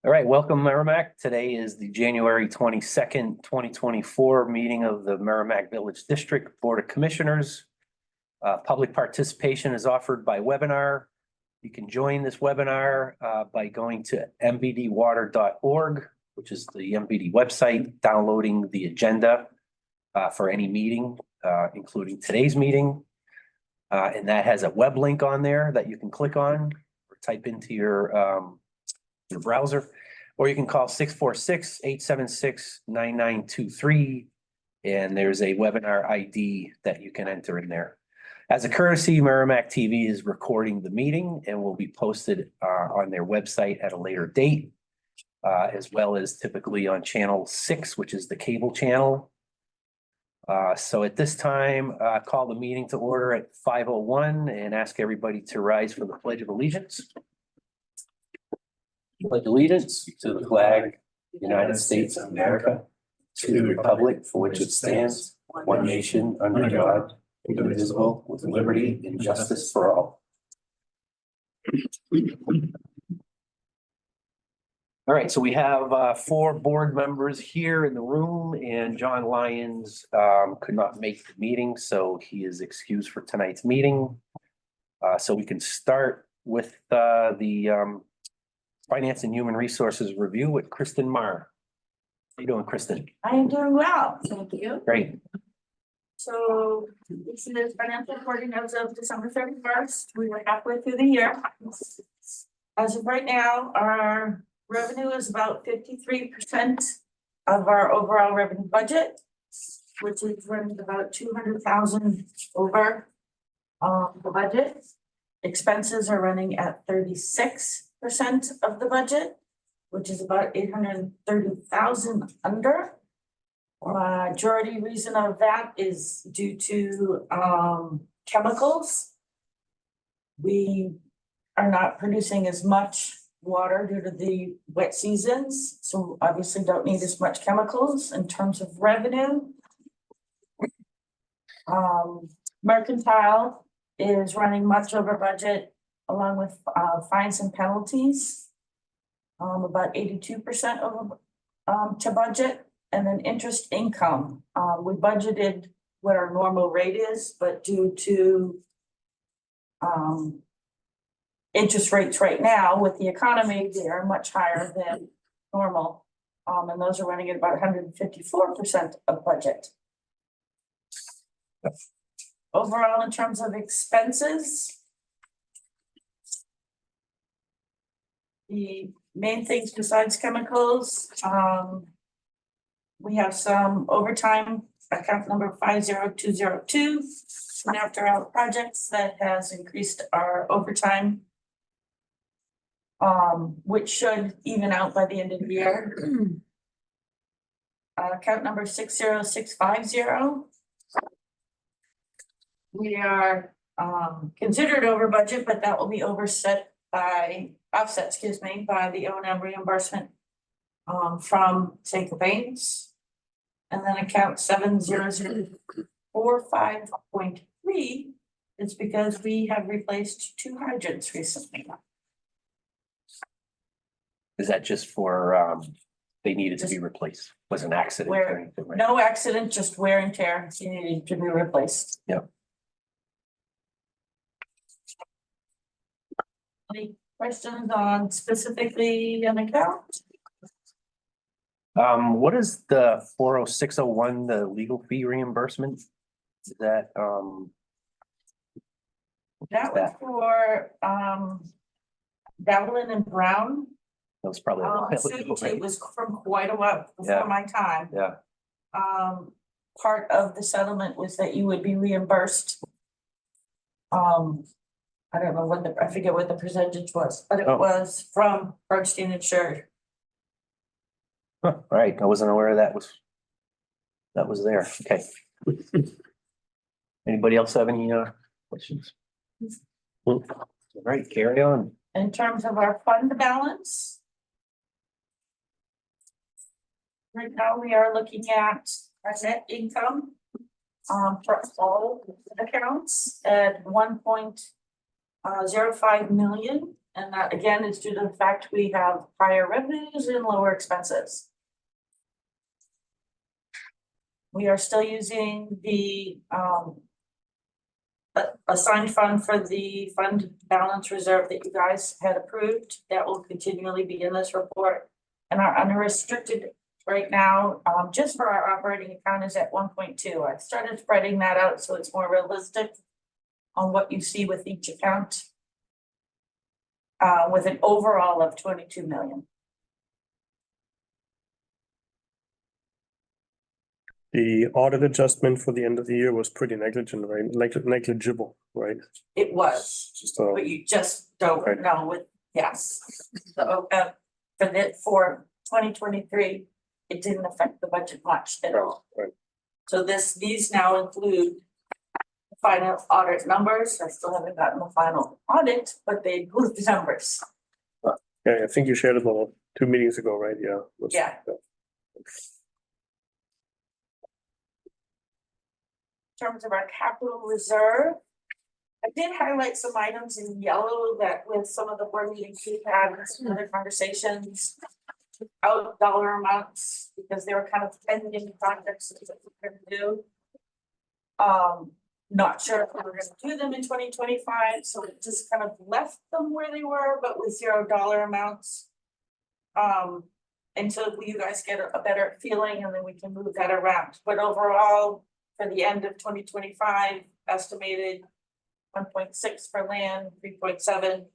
All right, welcome Merrimack. Today is the January 22nd, 2024 meeting of the Merrimack Village District Board of Commissioners. Public participation is offered by webinar. You can join this webinar by going to mvdwater.org, which is the MVD website, downloading the agenda for any meeting, including today's meeting. And that has a web link on there that you can click on or type into your browser, or you can call 646-876-9923. And there's a webinar ID that you can enter in there. As a courtesy, Merrimack TV is recording the meeting and will be posted on their website at a later date, as well as typically on channel 6, which is the cable channel. So at this time, call the meeting to order at 5:01 and ask everybody to rise for the Pledge of Allegiance. Pledge allegiance to the flag of the United States of America, to the republic for which it stands, one nation under God, indivisible, with liberty and justice for all. All right, so we have 4 board members here in the room, and John Lyons could not make the meeting, so he is excused for tonight's meeting. So we can start with the Finance and Human Resources Review with Kristen Marr. How you doing, Kristen? I am doing well, thank you. Great. So this is financial reporting as of December 31st. We were halfway through the year. As of right now, our revenue is about 53% of our overall revenue budget, which is running about 200,000 over the budget. Expenses are running at 36% of the budget, which is about 830,000 under. Majority reason of that is due to chemicals. We are not producing as much water due to the wet seasons, so obviously don't need as much chemicals. In terms of revenue, mercantile is running much over budget, along with fines and penalties, about 82% over to budget. And then interest income, we budgeted what our normal rate is, but due to interest rates right now with the economy, they are much higher than normal. And those are running at about 154% of budget. Overall, in terms of expenses, the main things besides chemicals, we have some overtime, account number 50202, and after our projects that has increased our overtime, which should even out by the end of the year. Account number 60650. We are considered over budget, but that will be offset by the O&M reimbursement from St. Cobain's. And then account 70045.3 is because we have replaced 2 hydrants recently. Is that just for they needed to be replaced? Was an accident or anything, right? No accident, just wear and tear. She needed to be replaced. Yep. Any questions on specifically an account? What is the 40601, the legal fee reimbursement? Is that That was for Dowling and Brown. that was probably a while ago, It right? was from quite a while before my time. Yeah. Part of the settlement was that you would be reimbursed. I don't know what I forget what the percentage was, but it was from Bernstein Insured. Huh, right, I wasn't aware that was there. Okay. Anybody else have any questions? All right, carry on. In terms of our fund balance, right now we are looking at our net income for all accounts at 1.05 million. And that again is due to the fact we have higher revenues and lower expenses. We are still using the assigned fund for the fund balance reserve that you guys had approved. That will continually be in this report. And our unrestricted right now, just for our operating account is at 1.2. I started spreading that out so it's more realistic on what you see with each account. With an overall of 22 million. The audit adjustment for the end of the year was pretty negligent, right? Negligible, right? It was, Just but you just don't Right. know with, yes. So, for 2023, it didn't affect the budget much at all. right. So these now include the final audit numbers. I still haven't gotten the final audit, but they include the numbers. Yeah, I think you shared it all 2 meetings ago, right? Yeah. Yeah. In terms of our capital reserve, I did highlight some items in yellow that with some of the board meetings we've had and some other conversations out dollar amounts because they were kind of pending projects that we were gonna do. Not sure if we were gonna do them in 2025, so it just kind of left them where they were, but with $0 amounts. Until you guys get a better feeling and then we can move that around, but overall, for the end of 2025, estimated 1.6 for land, 3.7.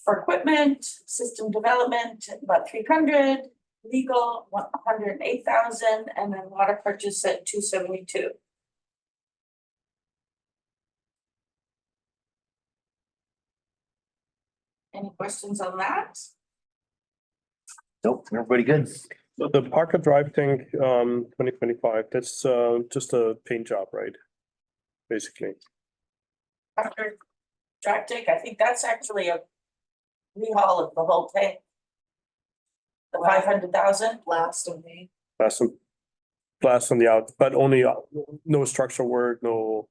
For equipment, system development, about 300, legal, 108,000, and then water purchase at 272. Any questions on that? Nope, everybody good? So the Parker Drive thing, 2025, that's just a paint job, right? Basically. After drive take, I think that's actually a rehaul of the whole tank. The 500,000 last of me. Blast on the out, but only no structural work, no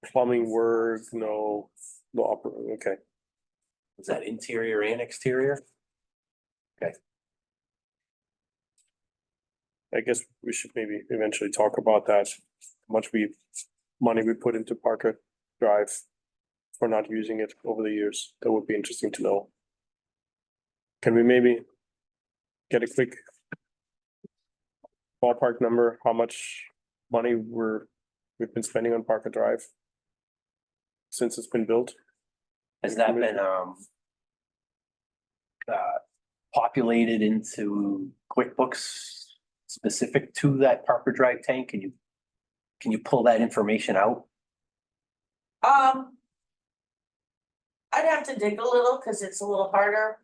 plumbing work, no okay. Is that interior and exterior? I guess we should maybe eventually talk about that. How much money we put into Parker Drive for not using it over the years. That would be interesting to know. Can we maybe get a quick ballpark number, how much money we've been spending on Parker Drive since it's been built? Has that been populated into QuickBooks specific to that Parker Drive tank? Can you pull that information out? I'd have to dig a little because it's a little harder.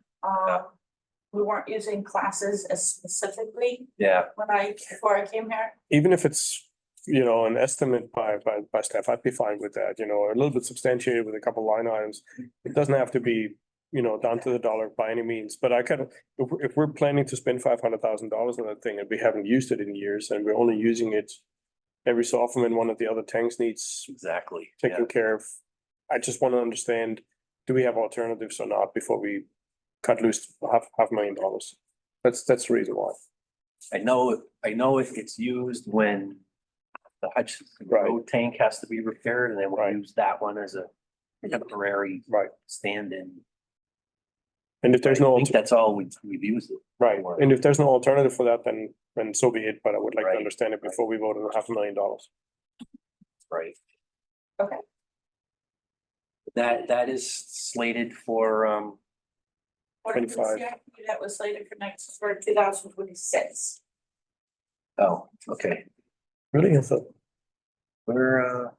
We weren't using classes as specifically Yeah, before I came here. Even if it's, an estimate by staff, I'd be fine with that, a little bit substantiated with a couple line items. It doesn't have to be, down to the dollar by any means, but if we're planning to spend $500,000 on that thing and we haven't used it in years and we're only using it every so often when one of the other tanks needs exactly. taken care of, I just want to understand, do we have alternatives or not before we cut loose $500,000? That's the reason why. I know if it's used when the Hutchinson Right. Road tank has to be repaired, and then we'll Right. use that one as a temporary Right. stand-in. And if there's I no, think that's all we've used it. right, for. and if there's no alternative for that, then so be it, but I would like to Right. understand it before we vote on $500,000. Right. Okay. That is slated for, What is 25. the activity that was slated for 2026? oh, okay, Really? I thought, we're,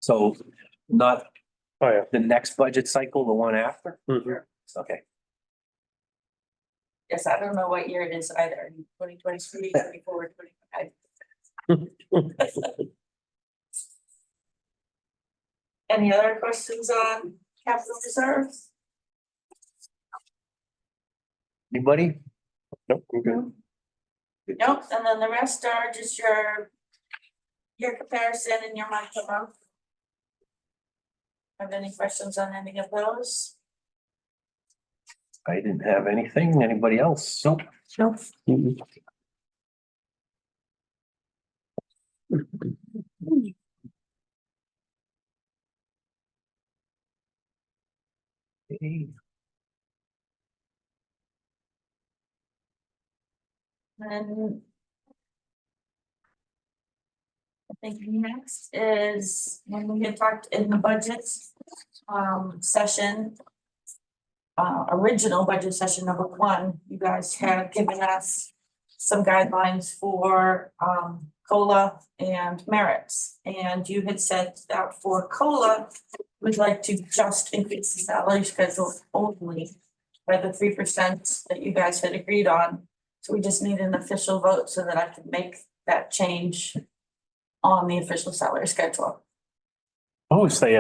so not oh, yeah. the next budget cycle, the one after? Mhm. Okay, Yes, I don't know what year it is either, 2023, 24, 25. Any other questions on capital reserves? anybody? Nope, I'm good. Nope, and then the rest are just your comparison and your month to month. Have any questions on any of those? I didn't have anything. Anybody else? Nope. Nope. And I think next is when we had talked in the budget session. Original budget session number 1, you guys had given us some guidelines for COLA and merits. And you had said that for COLA, we'd like to just increase the salary schedule only by the 3% that you guys had agreed on. So we just need an official vote so that I can make that change on the official salary schedule. What was the,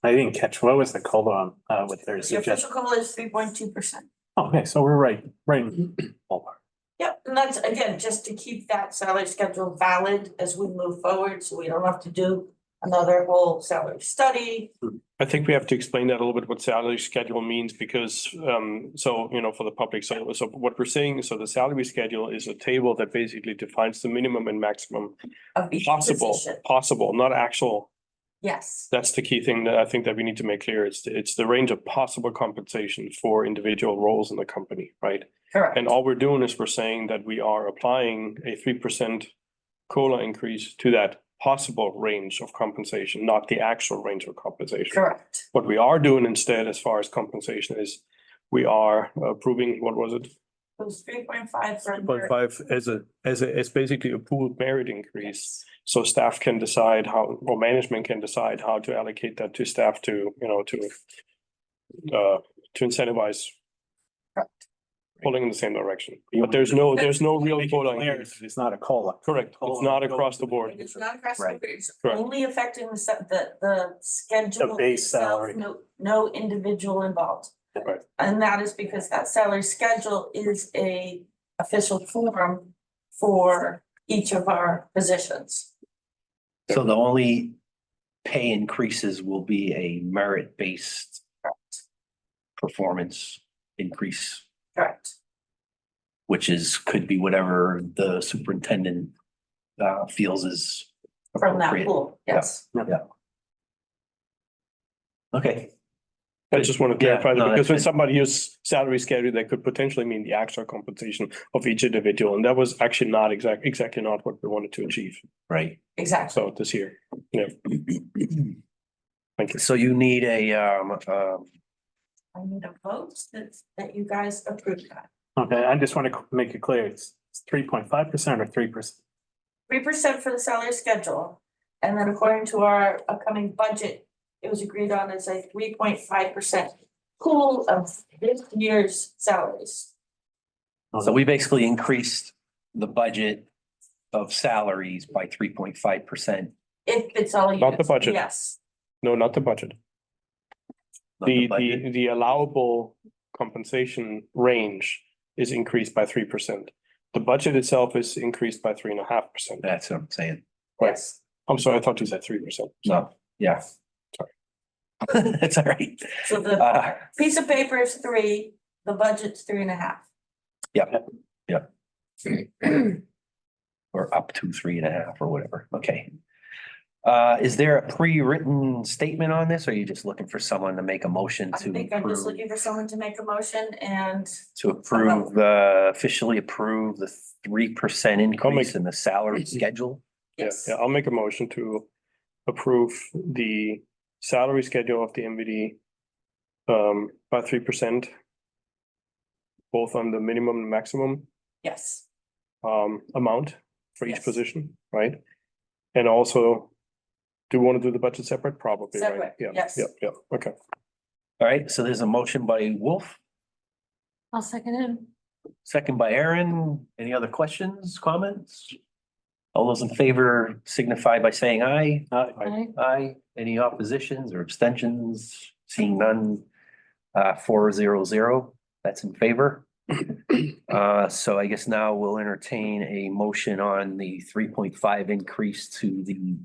I didn't catch, what was the COLA on, with their The suggestion? official COLA is 3.2%. Okay, so we're right in ballpark. Yep, and that's again, just to keep that salary schedule valid as we move forward, so we don't have to do another whole salary study. I think we have to explain that a little bit, what salary schedule means, because, so, you know, for the public, so what we're saying, so the salary schedule is a table that basically defines the minimum and maximum Of each possible, position. not actual. Yes, That's the key thing that I think that we need to make clear. It's the range of possible compensation for individual roles in the company, right? correct, And all we're doing is we're saying that we are applying a 3% COLA increase to that possible range of compensation, not the actual range of compensation. correct. What we are doing instead, as far as compensation is, we are approving, what was it? It was 3.5 for. 3.5 as basically a pooled merit increase. So staff can decide how, or management can decide how to allocate that to staff to, you know, to incentivize Correct. pulling in the same direction. But there's no real Make it COLA clear increase. that it's not a COLA. Correct. It's not across the board. It's not across the Right. board, it's Correct. only affecting the schedule. The base itself, salary. No individual involved. Right. And that is because that salary schedule is a official form for each of our positions. So the only pay increases will be a merit-based performance increase, Correct. which could be whatever the superintendent feels is From that appropriate. pool, yes. Okay, I just want to Yeah, clarify that, no, because that's when good. somebody uses salary schedule, that could potentially mean the actual compensation of each individual, and that was actually not exactly not what we wanted to achieve. right. Exactly. So this year, yeah, thank you. So you need a, I need a vote that you guys approve that. Okay, I just want to make it clear, it's 3.5% or 3%. 3% for the salary schedule, and then according to our upcoming budget, it was agreed on as a 3.5% pool of this year's salaries. so we basically increased the budget of salaries by 3.5%. If it's all Not the units, budget. yes, No, not the budget. Not The the allowable compensation range is increased by 3%. The budget itself is increased by 3.5%. That's what I'm saying. yes. I'm sorry, I thought you said 3%. No, yeah. Sorry. That's all right. So the piece of paper is 3, the budget's 3.5. Or up to 3.5 or whatever. Okay. Is there a pre-written statement on this? Or are you just looking for someone to make a motion I to think I'm just approve, looking for someone to make a motion and officially approve the 3% increase in the salary schedule? yes, Yeah, I'll make a motion to approve the salary schedule of the MVD by 3%, both on the minimum and maximum yes, amount for each Yes. position, right? And also, do you want to do the budget separate? Probably, right? Separate, Yeah, yes. yeah, okay. All right, so there's a motion by Wolf, I'll second him. second by Aaron. Any other questions, comments? All those in favor signify by saying aye. Aye. Any oppositions or abstentions? Seeing none. 400, that's in favor. So I guess now we'll entertain a motion on the 3.5 increase to the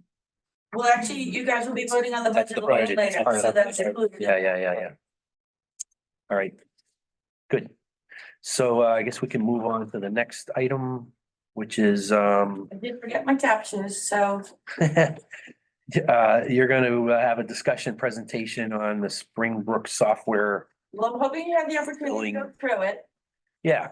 Well, actually, you guys will be voting on the That's budget the a little budget. later, Part of so the that's budget. included. Yeah. All right. Good. So I guess we can move on to the next item, which is I did forget my captions, so you're going to have a discussion presentation on the Springbrook software. well, I'm hoping you had the opportunity to go through it. Yeah,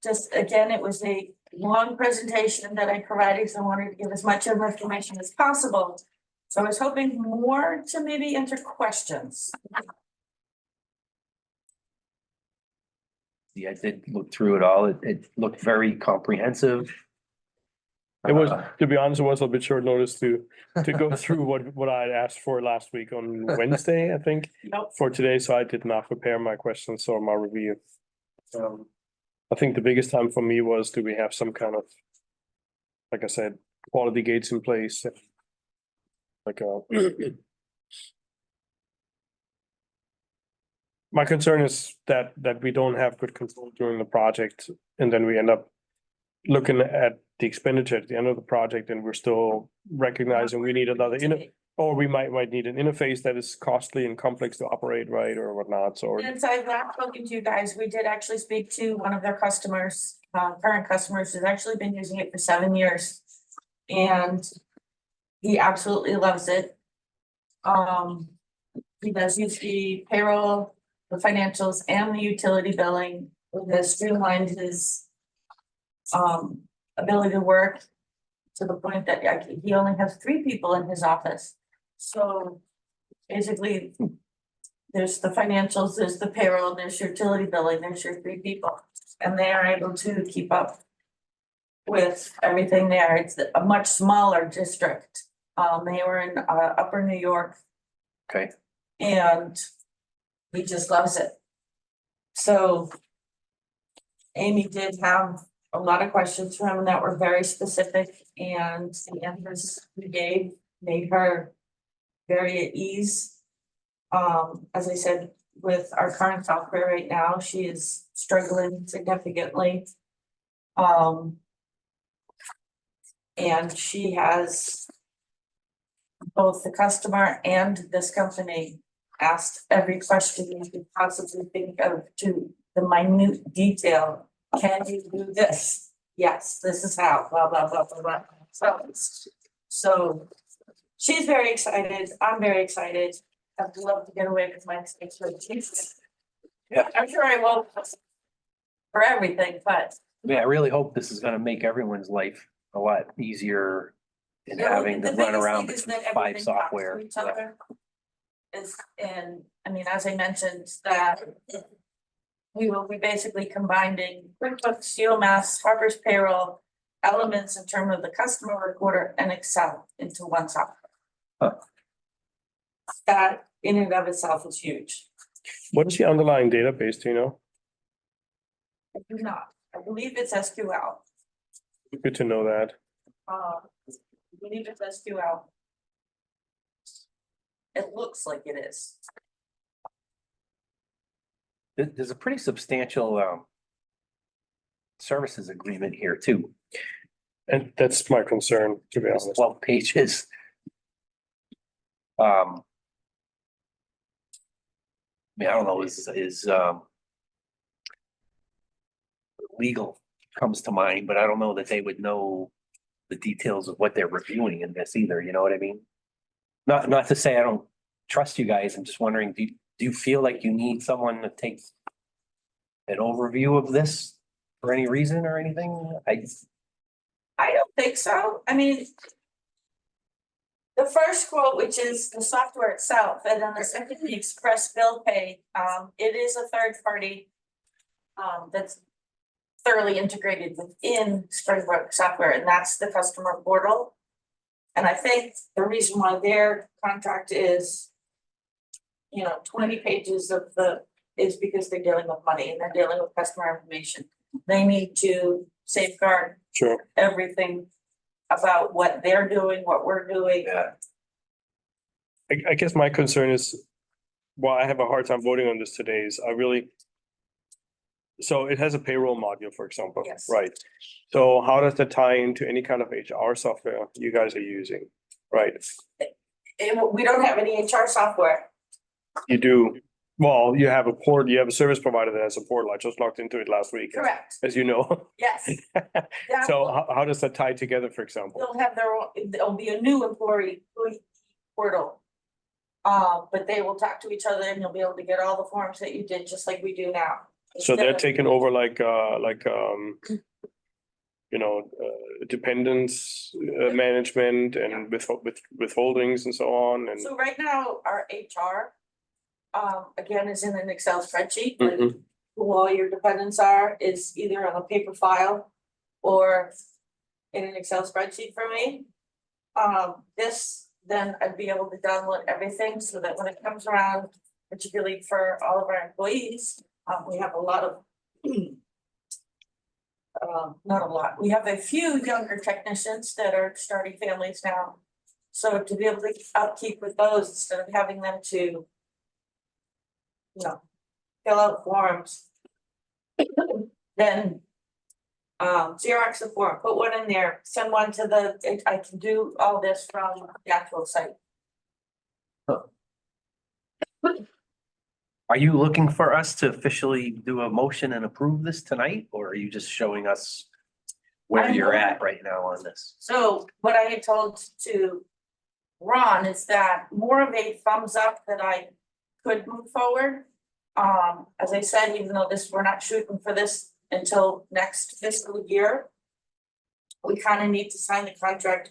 Just again, it was a long presentation that I provided, so I wanted to give as much of information as possible. So I was hoping more to maybe answer questions. yeah, I did look through it all. It looked very comprehensive. It was, to be honest, it was a bit short notice to go through what I had asked for last week on Wednesday, I think, Nope. for today, so I did not prepare my questions or my review. I think the biggest time for me was, do we have some kind of, like I said, quality gates in place? Like my concern is that we don't have good control during the project, and then we end up looking at the expenditure at the end of the project, and we're still recognizing we need another or we might need an interface that is costly and complex to operate, right, or whatnot, so. Since I've last spoken to you guys, we did actually speak to one of their customers, current customers who's actually been using it for 7 years. And he absolutely loves it. He does use the payroll, the financials and the utility billing. It has streamlined his ability to work to the point that he only has 3 people in his office. So basically, there's the financials, there's the payroll, there's your utility billing, there's your 3 people. And they are able to keep up with everything there. It's a much smaller district. They were in Upper New York. Okay. And he just loves it. So Amy did have a lot of questions for him that were very specific, and the answers we gave made her very at ease. As I said, with our current software right now, she is struggling significantly. And she has both the customer and this company asked every question you could possibly think of to the minute detail. Can you do this? Yes, this is how, blah, blah, blah, blah, blah. So she's very excited. I'm very excited. I'd love to get away with my expertise. Yeah. I'm sure I won't for everything, but. Yeah, I really hope this is gonna make everyone's life a lot easier in Yeah, having to the run biggest around thing is between that 5 everything talks to software. each other. Is, and I mean, as I mentioned, that we will be basically combining QuickBooks, UMass, Harper's Payroll, elements in terms of the customer recorder and Excel into one software. Huh. That in and of itself is huge. What is the underlying database, do you know? I do not, I believe it's SQL. Good to know that. I believe it's SQL. It looks like it is. There's a pretty substantial services agreement here too. And that's my concern, to be It's honest. 12 pages. I mean, I don't know, is legal comes to mind, but I don't know that they would know the details of what they're reviewing in this either, you know what I mean? Not to say I don't trust you guys, I'm just wondering, do you feel like you need someone to take an overview of this for any reason or anything? I don't think so. I mean, the first quote, which is the software itself, and then the second, the express bill pay, it is a third party that's thoroughly integrated within Springbrook software, and that's the customer portal. And I think the reason why their contract is, 20 pages of is because they're dealing with money and they're dealing with customer information. They need to safeguard Sure. everything about what they're doing, what we're doing. Yeah. I guess my concern is, well, I have a hard time voting on this today, is so it has a payroll module, for example, Yes. right? So how does that tie into any kind of HR software you guys are using? right? we don't have any HR software. You do, well, you have a service provider that has a portal. I just logged into it last week. Correct, As you know. yes. That So will- how does that tie together, for example? They'll have their own, there'll be a new employee portal. But they will talk to each other and you'll be able to get all the forms that you did, just like we do now. So they're Instead of- taking over dependence management and withholdings and so on and. So right now, our HR, again, is in an Excel spreadsheet, like Mhm. who all your dependents are is either on a paper file or in an Excel spreadsheet for me. This, then I'd be able to download everything so that when it comes around, particularly for all of our employees, we have a lot of not a lot, we have a few younger technicians that are starting families now. So to be able to upkeep with those instead of having them to fill out forms. Then Xerox the form, put one in there, send one to I can do all this from the actual site. Are you looking for us to officially do a motion and approve this tonight, or are you just showing us where you're at right now on this? So what I had told to Ron is that more of a thumbs up that I could move forward. As I said, even though we're not shooting for this until next fiscal year. We kind of need to sign the contract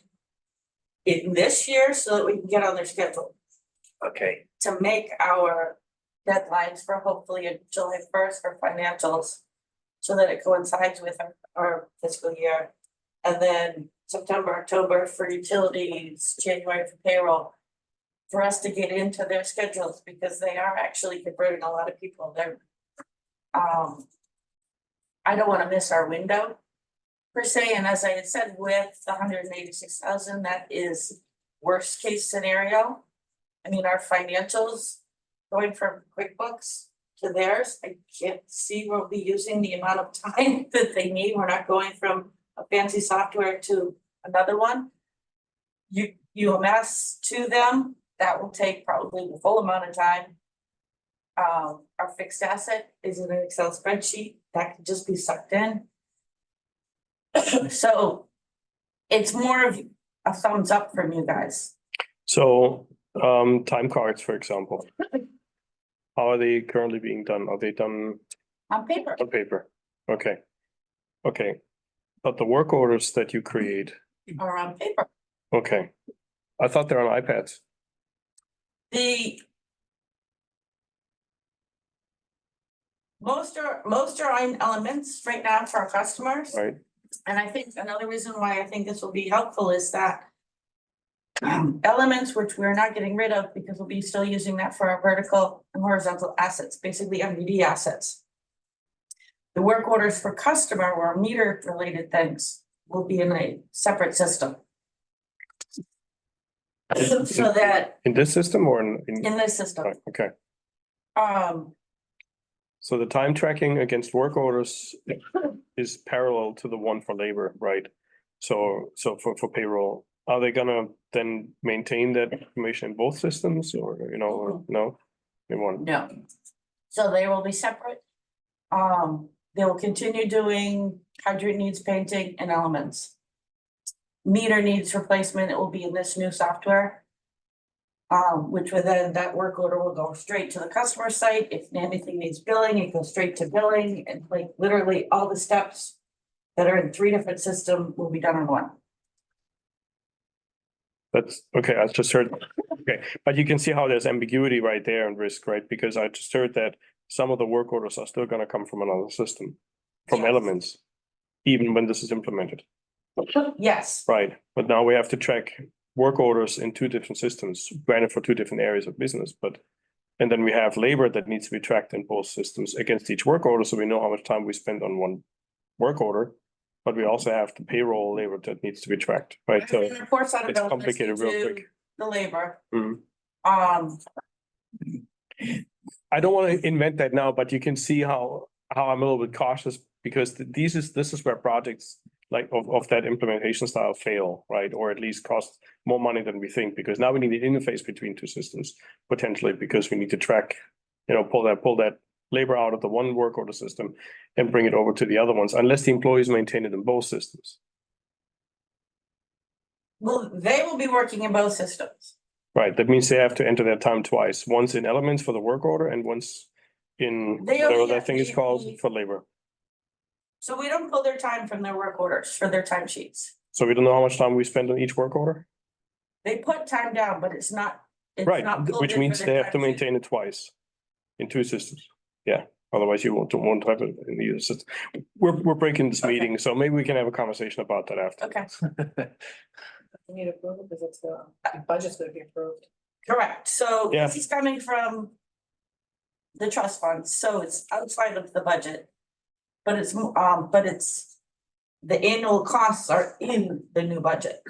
in this year so that we can get on their schedule Okay, to make our deadlines for hopefully a July 1st for financials. So that it coincides with our fiscal year. And then September, October for utilities, January for payroll. For us to get into their schedules because they are actually converting a lot of people. They're I don't want to miss our window per se, and as I had said, with the 186,000, that is worst case scenario. I mean, our financials going from QuickBooks to theirs, I can't see we'll be using the amount of time that they need. We're not going from a fancy software to another one. UMS to them, that will take probably the full amount of time. Our fixed asset is in an Excel spreadsheet that can just be sucked in. So it's more of a thumbs up from you guys. So, time cards, for example. How are they currently being done? Are they done On paper, on paper? Okay. Okay, but the work orders that you create, or on paper. okay. I thought they're on iPads. Most are on Elements right now for our customers. Right, And I think another reason why I think this will be helpful is that Elements, which we're not getting rid of because we'll be still using that for our vertical and horizontal assets, basically MVD assets. The work orders for customer or meter related things will be in a separate system. So that in this system or in this system, right, okay, um, so the time tracking against work orders is parallel to the one for labor, right? So for payroll, are they gonna then maintain that information in both systems or, or no? They won't, no. So they will be separate. They will continue doing hydrant needs painting and Elements. Meter needs replacement, it will be in this new software. Which would then, that work order will go straight to the customer site. If anything needs billing, it goes straight to billing, and like literally all the steps that are in 3 different systems will be done in one. that's, okay, I just heard, okay, but you can see how there's ambiguity right there and risk, right? Because I just heard that some of the work orders are still gonna come from another system, from Yes. Elements, even when this is implemented, Yes, right? But now we have to track work orders in 2 different systems, granted for 2 different areas of business, but and then we have labor that needs to be tracked in both systems against each work order, so we know how much time we spend on one work order. But we also have the payroll labor that needs to be tracked, right? So and reports out of it's Elements complicated real into quick. the labor. Mhm. I I don't want to invent that now, but you can see how I'm a little bit cautious because this is where projects like of that implementation style fail, right? Or at least cost more money than we think, because now we need an interface between two systems potentially, because we need to track, pull that labor out of the one work order system and bring it over to the other ones, unless the employees maintain it in both systems. Well, they will be working in both systems. Right, that means they have to enter their time twice, once in Elements for the work order and once in They whatever only that have thing is to- called for labor. So we don't pull their time from their work orders for their timesheets. So we don't know how much time we spend on each work order? They put time down, but it's not. It's Right, not pulled which in for means their they have to timesheet. maintain it twice in two systems. Yeah, otherwise you won't have it in either system. We're breaking this Okay. meeting, so maybe we can have a conversation about that after. Okay, We need approval because it's the budget's gonna be approved. correct. So Yeah. this is coming from the trust funds, so it's outside of the budget. But it's the annual costs are in the new budget.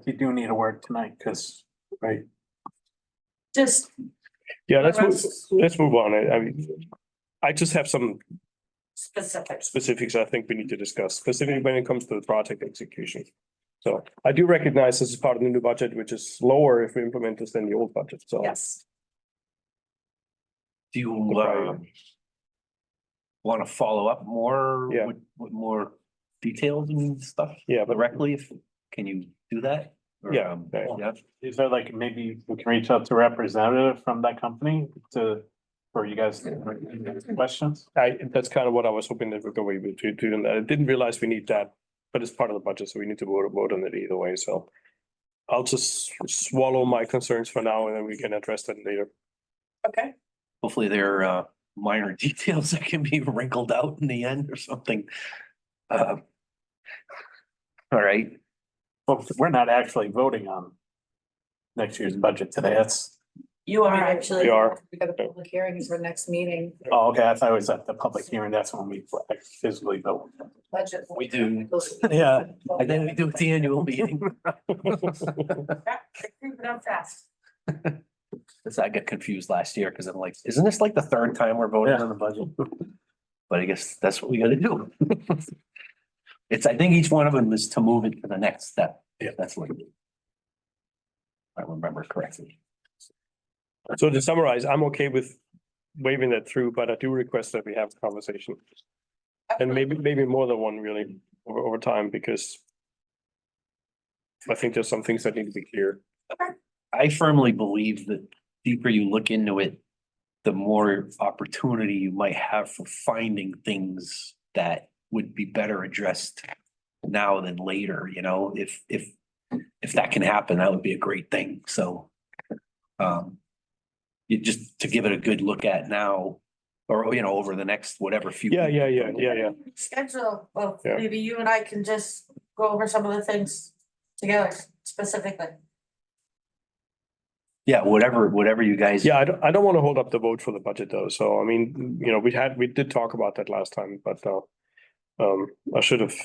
You do need a word tonight, because, right, Just Yeah, The rest- let's move on. I mean, I just have some specifics. specifics I think we need to discuss, specifically when it comes to the project execution. So I do recognize this is part of the new budget, which is lower if we implement this than the old budget, so. Yes. Do you, prior. want to follow up more? Yeah. With more details and stuff Yeah, but directly? Can you do that? Or, Yeah, yeah. Yeah, is there like, maybe we can reach out to a representative from that company for you guys to questions? that's kind of what I was hoping that we're going to do. And I didn't realize we need that, but it's part of the budget, so we need to vote on it either way, so. I'll just swallow my concerns for now and then we can address that later. Okay. hopefully there are minor details that can be wrinkled out in the end or something. All right, Well, we're not actually voting on next year's budget today. That's, You are actually. We are. We got a public hearing for next meeting, oh, okay, I thought it was at the public hearing. That's when we physically vote. budget. we do. Yeah. And then we do at the annual meeting. Yeah, creep it up fast. Cause I got confused last year, cause I'm like, isn't this like the third time we're voting Yeah. on the budget? But I guess that's what we gotta do. I think each one of them is to move it to the next step. Yeah. That's what. If I remember correctly. So to summarize, I'm okay with waving that through, but I do request that we have a conversation. And maybe more than one really over time, because I think there's some things that need to be clear. I firmly believe that deeper you look into it, the more opportunity you might have for finding things that would be better addressed now than later, if that can happen, that would be a great thing. So, you just to give it a good look at now, or, over the next whatever few. Yeah. Schedule, well, Yeah. maybe you and I can just go over some of the things together specifically. Yeah, whatever you guys. Yeah, I don't want to hold up the vote for the budget though. So I mean, we did talk about that last time, but I should have,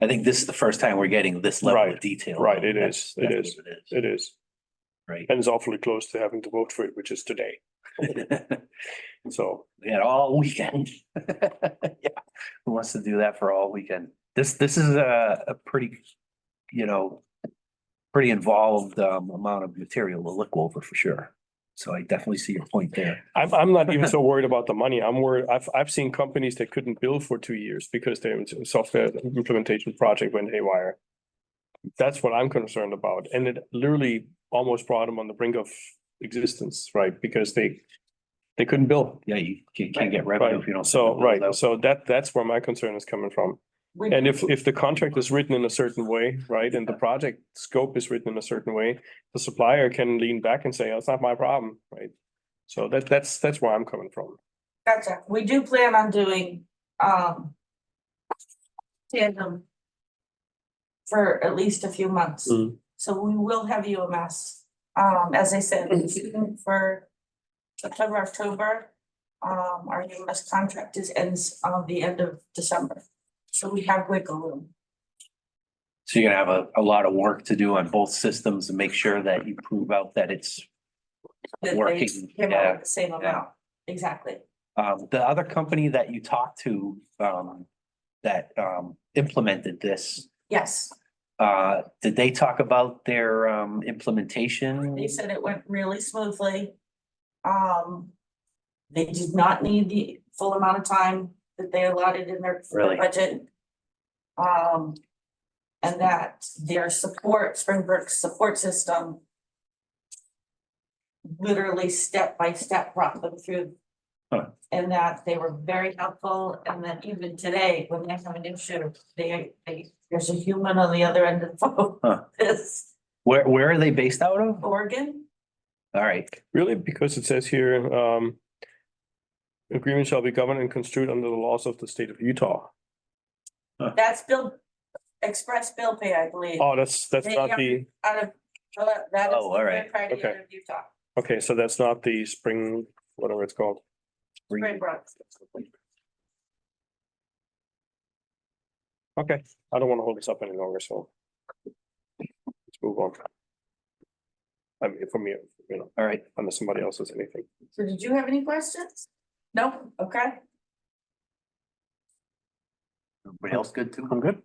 I think this is the first time we're getting this level of Right, detail. right, it That's is, it definitely is. what it it is, Right. and it's awfully close to having to vote for it, which is today. So, We had all weekend. Yeah, who wants to do that for all weekend? This is a pretty, pretty involved amount of material to look over for sure. So I definitely see your point there. I'm not even so worried about the money. I'm worried, I've seen companies that couldn't bill for 2 years because their software implementation project went haywire. That's what I'm concerned about, and it literally almost brought them on the brink of existence, right? Because they couldn't bill. Yeah, you can't get revenue if you don't. So, right, so that's where my concern is coming from. And if the contract is written in a certain way, right, and the project scope is written in a certain way, the supplier can lean back and say, oh, it's not my problem, right? So that's where I'm coming from. Gotcha. We do plan on doing, tandem for at least a few months. Mm. So we will have UMS. As I said, we're shooting for September, October. Our UMS contract ends on the end of December. So we have wiggle room. So you're gonna have a lot of work to do on both systems and make sure that you prove out that it's that they Working, came yeah, out with the same amount, exactly. The other company that you talked to, that, implemented this, Yes, did they talk about their, implementation? they said it went really smoothly. They did not need the full amount of time that they allotted in their Really? budget. And that their support, Springbrook's support system literally step by step brought them through. Huh. And that they were very helpful, and that even today, when they have an issue, there's a human on the other end of the phone. Huh. This Where are they based out of? Oregon, All right, Really, because it says here, agreement shall be governed and construed under the laws of the state of Utah. that's express bill pay, I believe, Oh, that's They not are- the, out of, that is Oh, the all right. third party Okay. out of Utah, okay, so that's not the spring, whatever it's called. Springbrook. Okay, I don't want to hold this up any longer, so. Let's move on. I mean, for me, you know, all right. unless somebody else has anything. So did you have any questions? No, okay. Everybody else good too? I'm good.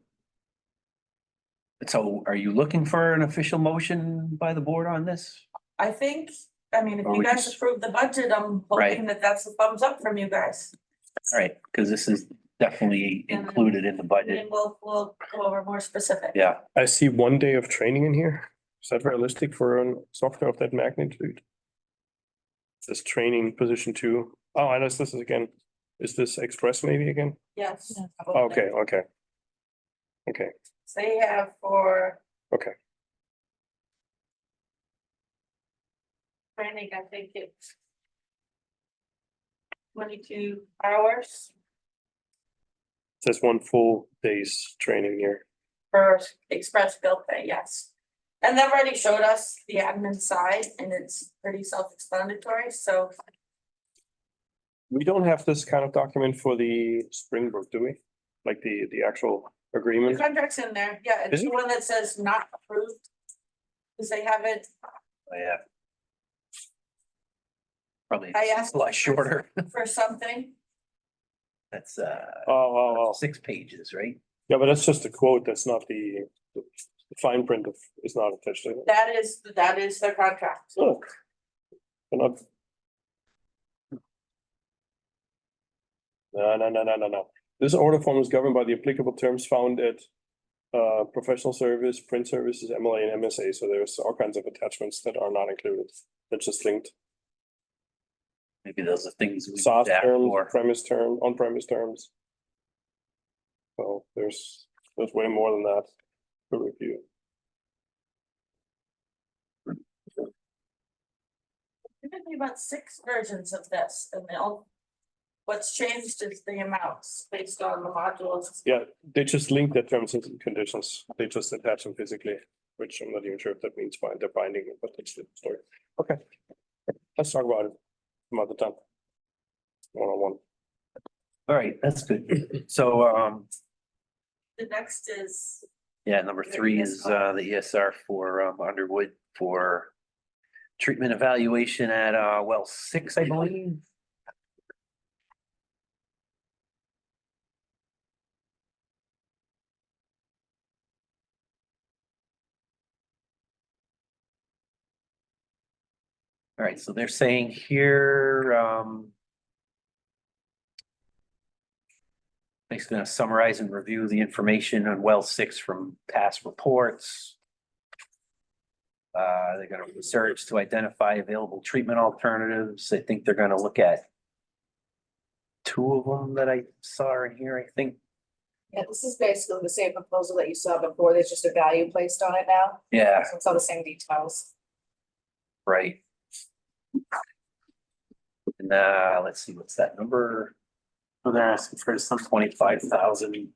So are you looking for an official motion by the board on this? I think, I mean, if Or you we guys just- approve the budget, I'm Right. hoping that that's a thumbs up from you guys. All right, because this is definitely included in the And budget. then we'll go over more specific. Yeah, I see 1 day of training in here. Is that realistic for a software of that magnitude? This training position 2. Oh, I know this is again. Is this Express maybe again? Yes. Okay, okay. Okay, They have for okay. training, I think it's 22 hours Says 1 full day's training here. for express bill pay, yes. And they've already showed us the admin side, and it's pretty self-explanatory, so We don't have this kind of document for the Springbrook, do we? Like the actual the agreement? contract's in there, yeah, it's Is the it? one that says not approved. Cause they haven't, yeah. Probably I asked a lot shorter. for something, That's, Oh, 6 pages, right? yeah, but that's just a quote. That's not the fine print of, is not attached to it. that is their contract. Oh. They're not. No. This order form is governed by the applicable terms found at professional service, print services, MLA and MSA. So there's all kinds of attachments that are not included. They're just linked. Maybe those are things we SaaS asked terms, for. on-premise terms. So there's way more than that to review. There could be about 6 versions of this, and what's changed is the amounts based on the modules. Yeah, they just link the terms and conditions. They just attach them physically, which I'm not even sure if that means by they're binding, but that's the story. Okay. Let's talk about it some other time. 1-on-1. All right, that's good. So, The next is, yeah, number 3 is, the ESR for, Underwood for treatment evaluation at, well 6, I believe. All right, so they're saying here, basically gonna summarize and review the information on well 6 from past reports. They're gonna research to identify available treatment alternatives. I think they're gonna look at 2 of them that I saw in here, I think. Yeah, this is basically the same proposal that you saw before, there's just a value placed on it now, Yeah, so it's all the same details. right. And let's see, what's that number? So they're asking for some 25,000.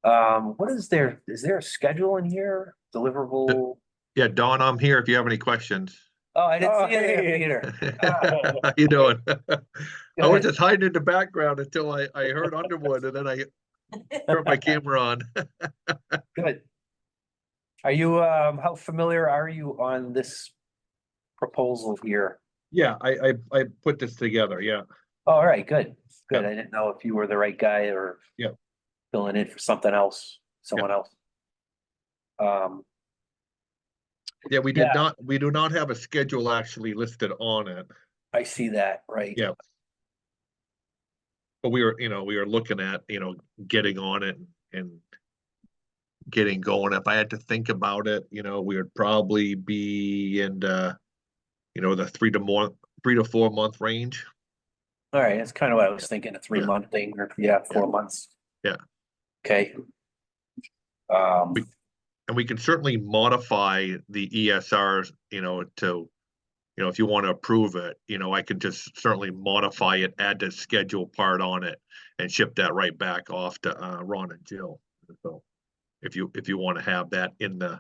What is there a schedule in here? Deliverable? Yeah, Dawn, I'm here if you have any questions. Oh, I didn't Oh, see it there, hey. Peter. How you doing? I was Good. just hiding in the background until I heard Underwood and then I turned my camera on. Good. Are you, how familiar are you on this proposal here? Yeah, I put this together, yeah. All right, good, good. Yep. I didn't know if you were the right guy or Yep. filling in for something else, someone else. Um, Yeah, Yeah. we do not have a schedule actually listed on it. I see that, right? Yeah. But we were, we were looking at, getting on it and getting going. If I had to think about it, we would probably be in the, the 3 to 4 month range. All right, that's kind of what I was thinking, a 3 month thing, or yeah, 4 months. Yeah. Okay. And we can certainly modify the ESRs, to, if you want to approve it, I can just certainly modify it, add the schedule part on it and ship that right back off to Ron and Jill. So if you want to have that in the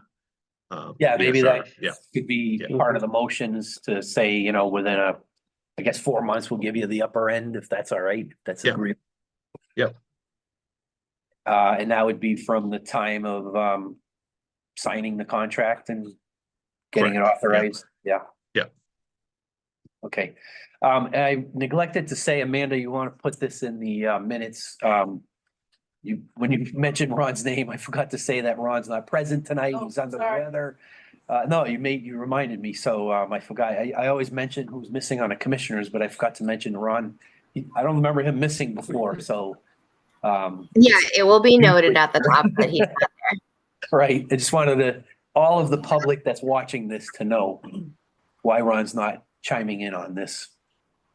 Yeah, maybe that ESR, yeah. could be Yeah. part of the motions to say, within I guess 4 months, we'll give you the upper end, if that's all right, if that's Yeah. agreeable. Yep. And that would be from the time of signing the contract and getting it Correct, yeah. authorized, yeah. Yeah. Okay, and I neglected to say, Amanda, you want to put this in the minutes, when you mentioned Ron's name, I forgot to say that Ron's not present tonight, Oh, he's under the sorry. weather. No, you reminded me, so, I forgot, I always mention who's missing on the commissioners, but I forgot to mention Ron. I don't remember him missing before, so. Yeah, it will be noted at the top that he's not Right, I just wanted all of the public that's watching this to know why Ron's not chiming in on this.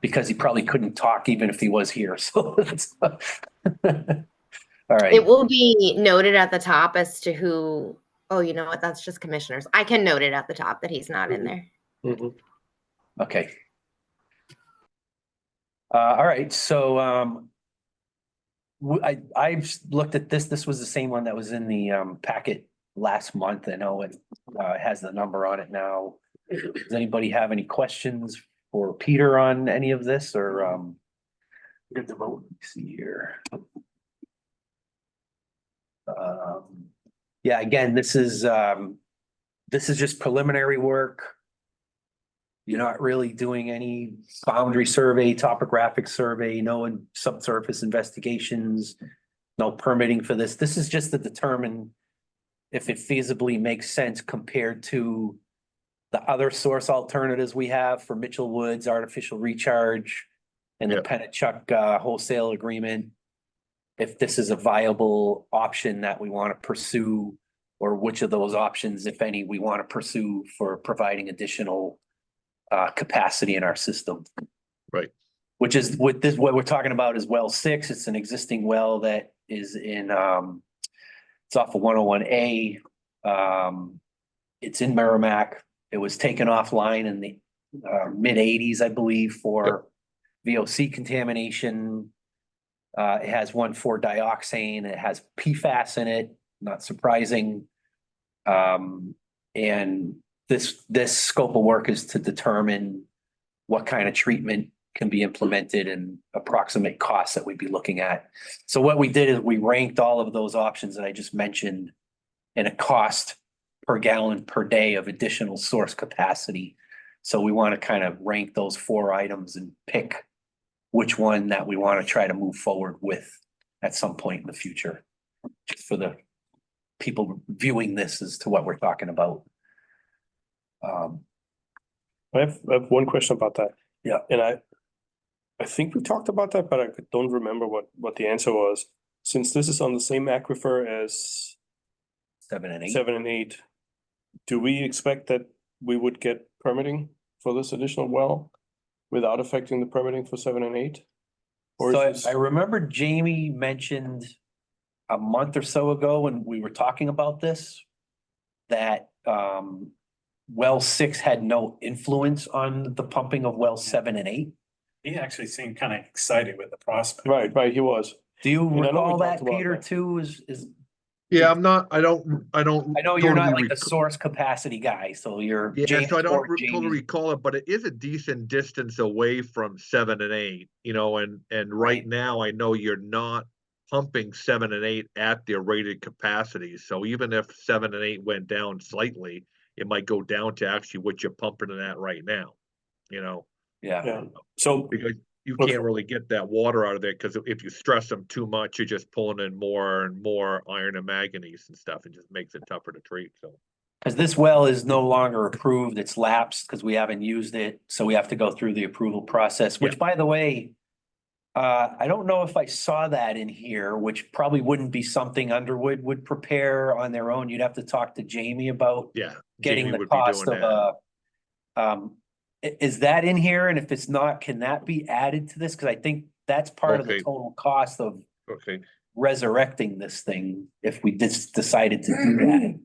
Because he probably couldn't talk even if he was here, so that's. All right. It will be noted at the top as to who, oh, you know what, that's just commissioners. I can note it at the top that he's not in there. Mhm. Okay. All right, so, I've looked at this, this was the same one that was in the, packet last month. I know it, has the number on it now. Does anybody have any questions for Peter on any of this, or, get the vote, let me see here. Yeah, again, this is just preliminary work. You're not really doing any boundary survey, topographic survey, no subsurface investigations, no permitting for this. This is just to determine if it feasibly makes sense compared to the other source alternatives we have for Mitchell Woods, artificial recharge, and the Yeah. Pennachuck wholesale agreement. If this is a viable option that we want to pursue, or which of those options, if any, we want to pursue for providing additional capacity in our system. Right. Which is what we're talking about is well 6. It's an existing well that is in it's off of 101A. It's in Merrimack. It was taken offline in the mid-80s, I believe, for VOC contamination. It has 1,4-dioxane. It has PFAS in it, not surprising. And this scope of work is to determine what kind of treatment can be implemented and approximate costs that we'd be looking at. So what we did is we ranked all of those options that I just mentioned in a cost per gallon per day of additional source capacity. So we want to kind of rank those 4 items and pick which one that we want to try to move forward with at some point in the future. Just for the people viewing this as to what we're talking about. I have one question about that. Yeah. And I think we talked about that, but I don't remember what the answer was. Since this is on the same aquifer as 7 and 8. 7 and 8, do we expect that we would get permitting for this additional well without affecting the permitting for 7 and 8? Or So is I this, remember Jamie mentioned a month or so ago when we were talking about this, that well 6 had no influence on the pumping of well 7 and 8. He actually seemed kind of excited with the prospect. right, he was. Do you And I know we recall that, talked about Peter, that. too? Is Yeah, I don't. I know you're not totally like the source capacity guy, so you're. Yeah, James so I don't or totally Jamie. recall it, but it is a decent distance away from 7 and 8, and right Right. now I know you're not pumping 7 and 8 at their rated capacities. So even if 7 and 8 went down slightly, it might go down to actually what you're pumping it at right now. You know, Yeah, Yeah, so, because you Okay. can't really get that water out of there, because if you stress them too much, you're just pulling in more and more iron and manganese and stuff. It just makes it tougher to treat, so. because this well is no longer approved, it's lapsed because we haven't used it, so we have to go through the approval process, which, by the way, I don't know if I saw that in here, which probably wouldn't be something Underwood would prepare on their own. You'd have to talk to Jamie about Yeah. getting Jamie the would be cost doing of that. is that in here? And if it's not, can that be added to this? Because I think that's part of the Okay. total cost of Okay, resurrecting this thing if we just decided to do that.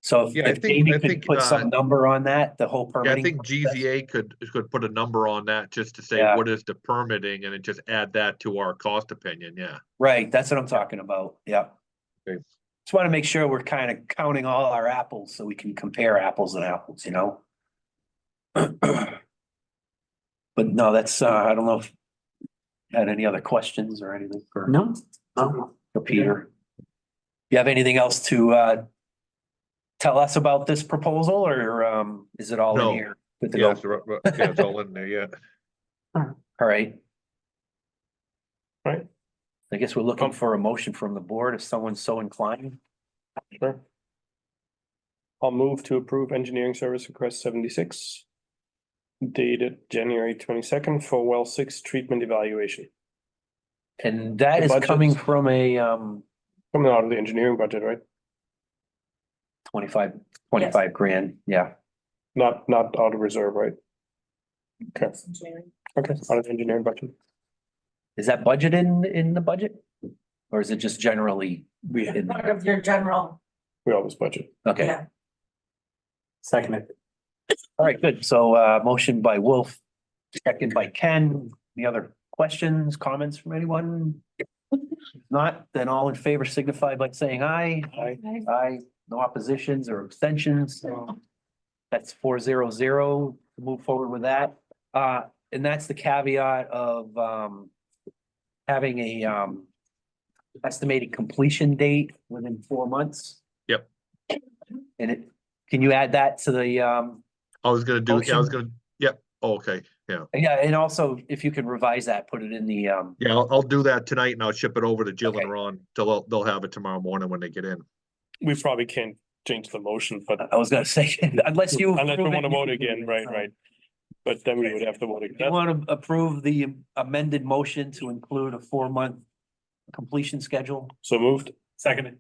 So Yeah, I if think- Jamie I could think, put some number on that, the whole yeah, I permitting. think process. GZA could put a number on that just to say Yeah. what is the permitting, and then just add that to our cost opinion, yeah. Right, that's what I'm talking about, yeah. Okay. Just want to make sure we're kind of counting all our apples so we can compare apples and apples, you know? But no, that's, I don't know if you had any other questions or anything for. No. For Peter. You have anything else to tell us about this proposal, or is it all in No. here? Good to Yeah, go? yeah, it's all in there, yeah. All right. Right. I guess we're looking for a motion from the board if someone's so inclined. sure. I'll move to approve engineering service request 76. Dated January 22nd for well 6 treatment evaluation. And that The is budget- coming from a Coming out of the engineering budget, right? 25 grand, yeah. Not out of reserve, right? Okay, okay, out of the engineering budget. Is that budgeted in the budget? Or is it just generally? in- Part of your general, We always budget. Okay, yeah. Second. all right, good. So motion by Wolf, second by Ken. Any other questions, comments from anyone? If not, then all in favor signify by saying aye. Aye. Aye, no oppositions or abstentions. That's 400 to move forward with that. And that's the caveat of having a estimated completion date within 4 months. Yep. And can you add that to the I was gonna do, yeah, I was Motion. gonna, yep, oh, okay, yeah. yeah, and also if you can revise that, put it in the Yeah, I'll do that tonight, and I'll ship it over to Jill Okay. and Ron, they'll have it tomorrow morning when they get in. We probably can't change the motion, but I was gonna say, unless you. unless we approve it, want to you vote can do again, it. right, right. But then we would have to vote You again. want to approve the amended motion to include a 4-month completion schedule? So moved. Seconded.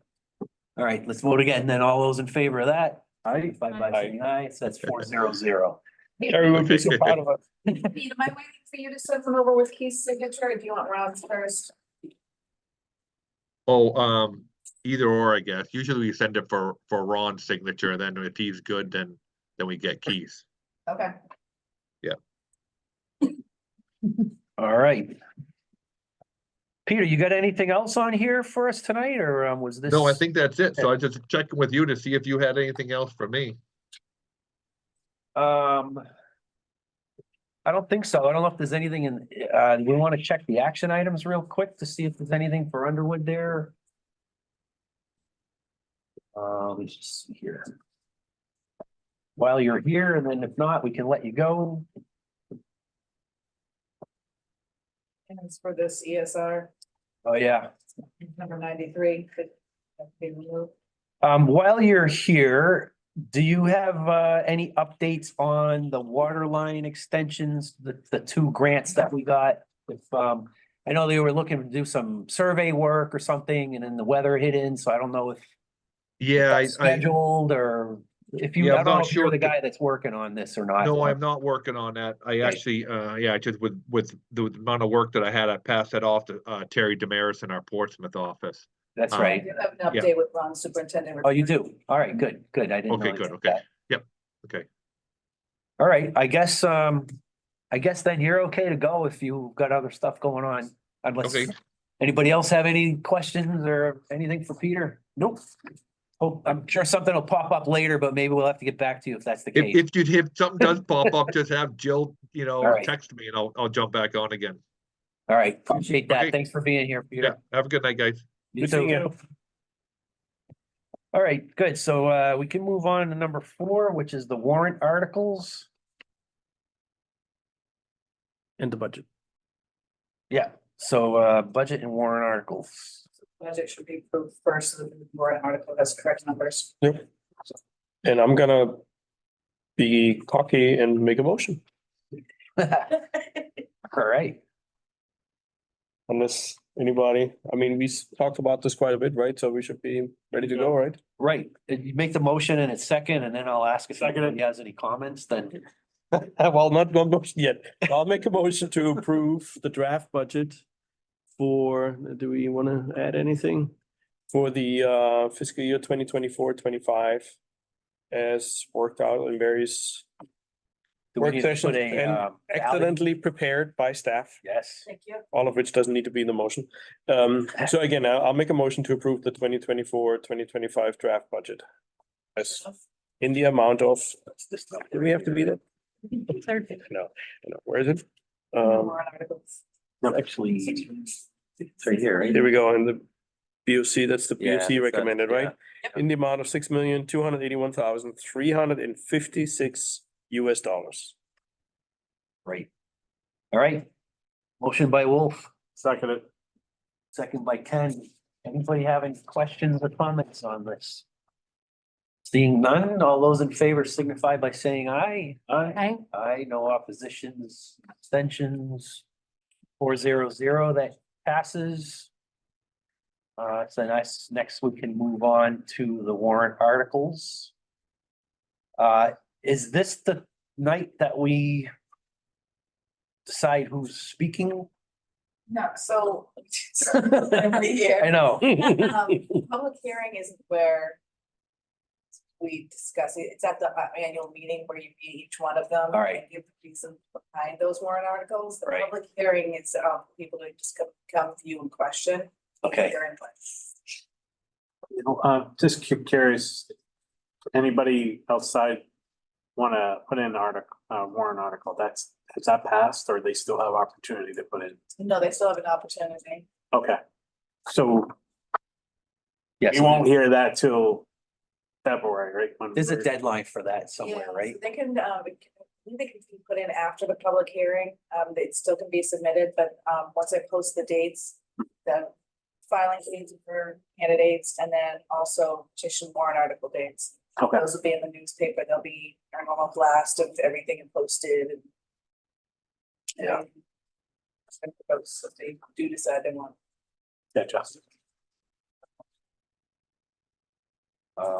All right, let's vote again. Then all those in favor of that? Aye, by Aye. saying aye, so that's 400. Terry would be so proud of us. Pete, am I waiting for you to send them over with Keith's signature, or do you want Ron's first? Oh, either or, I guess. Usually we send it for Ron's signature, and then if he's good, then we get Keith's. Okay. All right. Peter, you got anything else on here for us tonight, or was this? No, I think that's it. So I just checking with you to see if you had anything else for me. I don't think so. I don't know if there's anything in, we want to check the action items real quick to see if there's anything for Underwood there. Let's just see here. While you're here, and then if not, we can let you go. And it's for this ESR, Oh, yeah. number 93, could be removed. While you're here, do you have any updates on the water line extensions, the 2 grants that we got? If I know they were looking to do some survey work or something, and then the weather hit in, so I don't know if Yeah, that's scheduled, or if you, Yeah, I I'm don't know not if you're sure. the guy that's working on this or not. no, I'm not working on that. I actually, yeah, just with the amount of work that I had, I passed that off to Terry Damaris in our Portsmouth office. That's I right. do have an Yeah. update with Ron's superintendent. Oh, you do? All right, good, good. I didn't know. Okay, you good, did okay. that. Yep, okay. All right, I guess then you're okay to go if you've got other stuff going on. Unless Okay. anybody else have any questions or anything for Peter? Nope. Oh, I'm sure something will pop up later, but maybe we'll have to get back to you if that's the case. If something does pop up, just have Jill, All right. text me, and I'll jump back on again. All right, appreciate that. Okay. Thanks for being here, Yeah, Peter. have a good night, guys. You Good seeing too. you. All right, good. So we can move on to number 4, which is the warrant articles. In the budget. Yeah, so budget and warrant articles. Budget should be approved first, so the warrant article has correct numbers. Yep. And I'm gonna be cocky and make a motion All right, unless anybody, I mean, talked about this quite a bit, right? So we should be ready to go, right? right. You make the motion and it's second, and then I'll ask if Second it. anybody has any comments, then. Well, not motion yet. I'll make a motion to approve the draft budget for, do we want to add anything? For the fiscal year 2024-25 as worked out in various Do we work need to sessions put a, and ballot? excellently prepared by staff, Yes, Thank you. all of which doesn't need to be in the motion. So again, I'll make a motion to approve the 2024-2025 draft budget. As in the amount of, do we have to be there? No, where is it? Warrant articles. actually, it's right here, right? Here we go, in the BOC, that's the Yeah, BOC that's- recommended, yeah. right? In the amount of $6,281,356 Right. All right. Motion by Wolf, Seconded. second by Ken. Anybody have any questions or comments on this? Seeing none, all those in favor signify by saying aye. Aye. Aye, no oppositions, abstentions. 400, that passes. So next we can move on to the warrant articles. Is this the night that we decide who's speaking? No, so every year. I know. Public hearing isn't where we discuss it. It's at the annual meeting where you read each one of them. All right. And give the reason behind those warrant articles. The Right. public hearing, it's people to just come view and question. Okay. Their input. Just curious, anybody outside wanna put in article, warrant article, has that passed, or they still have opportunity to put in? No, they still have an opportunity. Okay, so Yes, you won't hear that till February, right? When there's a we're- deadline for that somewhere, Yeah, right? so they can, I think they can be put in after the public hearing, it still can be submitted, but, once I post the dates, the filing dates for candidates, and then also petition warrant article dates. Okay, Those will be in the newspaper, they'll be our normal blast of everything and posted and. Yeah. And folks, if they do decide they want. yeah, Justin.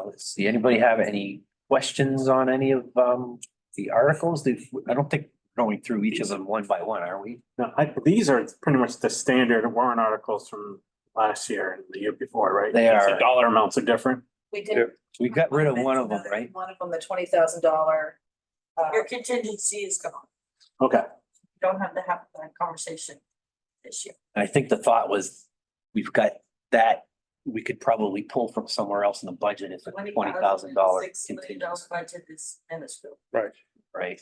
Let's see, anybody have any questions on any of the articles? I don't think we're going through each of them one by one, are we? No, these are pretty much the standard warrant articles from last year and the year before, right? They Just the are. dollar amounts are different. We Yeah. did. We got rid of one of them, right? One of them, the $20,000. Your contingency is gone. Okay, Don't have to have that conversation this year. I think the thought was, we've got that, we could probably pull from somewhere else in the budget if a $20,000 $6 million contingency, budget is minuscule. Right. right?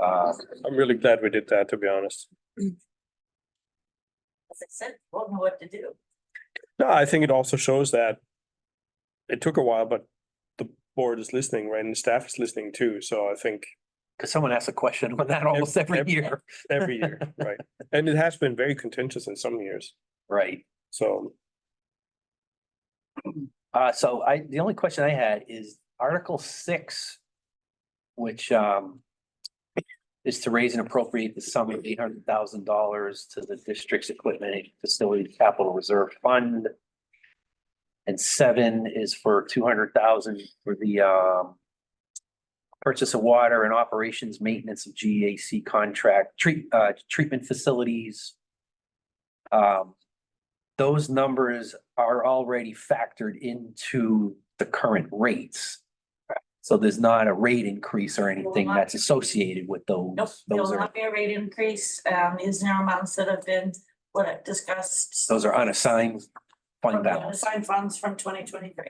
I'm really glad we did that, to be honest. As I said, won't know what to do. No, I think it also shows that it took a while, but the board is listening, right? And the staff is listening too. So I think Cause someone asks a question on that almost every year. every year, right? And it has been very contentious in some years. Right. So So the only question I had is Article 6, which is to raise and appropriate the sum of $800,000 to the district's equipment and facility capital reserve fund. And 7 is for 200,000 for the purchase of water and operations maintenance of GAC contract treatment facilities. Those numbers are already factored into the current rates. So there's not a rate increase or anything that's associated with those. Nope, there Those will are, not be a rate increase. These are amounts that have been what I've discussed. those are unassigned fund From the balance. unassigned funds from 2023.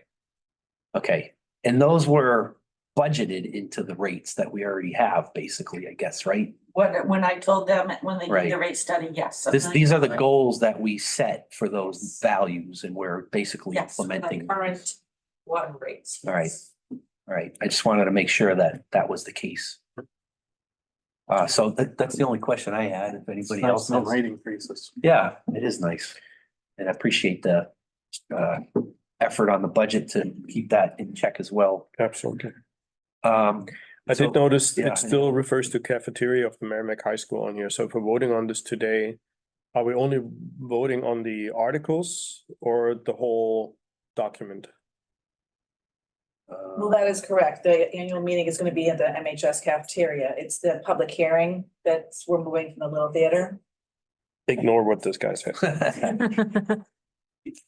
Okay, and those were budgeted into the rates that we already have, basically, I guess, right? When I told them, when they did Right. the rate study, yes. These are the goals that we set for those values and we're basically Yes, the implementing. current water rates. All right. All right, I just wanted to make sure that that was the case. So that's the only question I had. If anybody else No has. rate increases. Yeah, it is nice. And I appreciate the effort on the budget to keep that in check as well. Absolutely. Um, I so- did notice yeah. it still refers to cafeteria of the Merrimack High School on here. So if we're voting on this today, are we only voting on the articles or the whole document? Well, that is correct. The annual meeting is gonna be at the MHS cafeteria. It's the public hearing that's, we're moving from the little theater. Ignore what this guy said.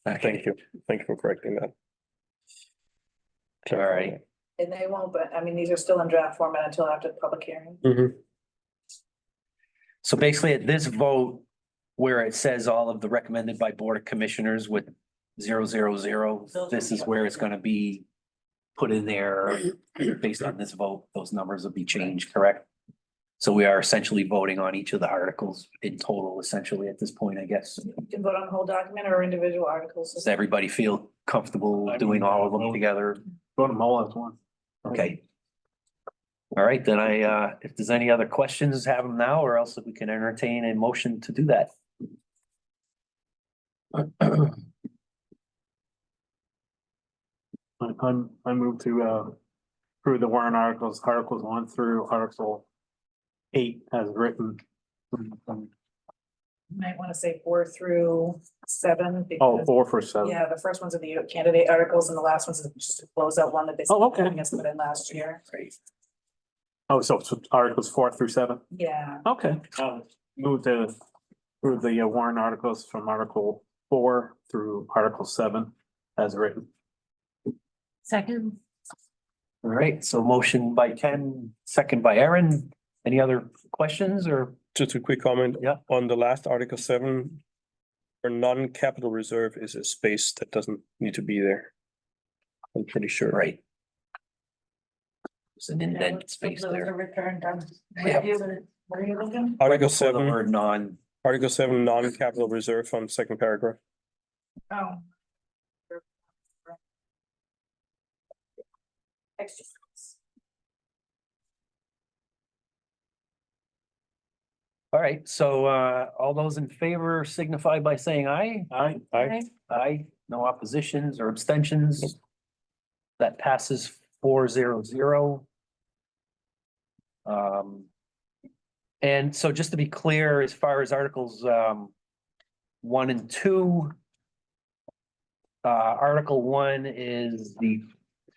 Okay. Thank you. Thank you for correcting that. All right. And they won't, but I mean, these are still in draft format until after the public hearing. Mhm. So basically at this vote, where it says all of the recommended by Board of Commissioners with 000, this is where it's gonna be put in there based on this vote, those numbers will be changed, correct? So we are essentially voting on each of the articles in total, essentially at this point, I guess. You can vote on the whole document or individual articles. Does everybody feel comfortable doing all of them together? Go to them all as one. Okay. All right, then if there's any other questions, have them now, or else if we can entertain a motion to do that. I move to approve the warrant articles, articles 1 through article 8 as written. You might wanna say 4 through 7. Oh, because- 4 for 7. Yeah, the first ones are the candidate articles and the last one's just a closeout one that they. Oh, okay. I guess put in last year. Great. Oh, so articles 4 through 7? Yeah, Okay. Move to approve the warrant articles from article 4 through article 7 as written. Second, All right, so motion by Ken, second by Aaron. Any other questions or? Just a quick comment. Yeah. On the last Article 7, for non-capital reserve is a space that doesn't need to be there. I'm pretty sure. Right. There's an indent space Those are there. returned on. Yeah. Where are you looking? Article For the 7, word non, Article 7, non-capital reserve fund, second paragraph. Oh. extra. Space. all right, so all those in favor signify by saying aye. Aye. Aye. Aye, no oppositions or abstentions. That passes 400. And so just to be clear, as far as articles 1 and 2. Article 1 is the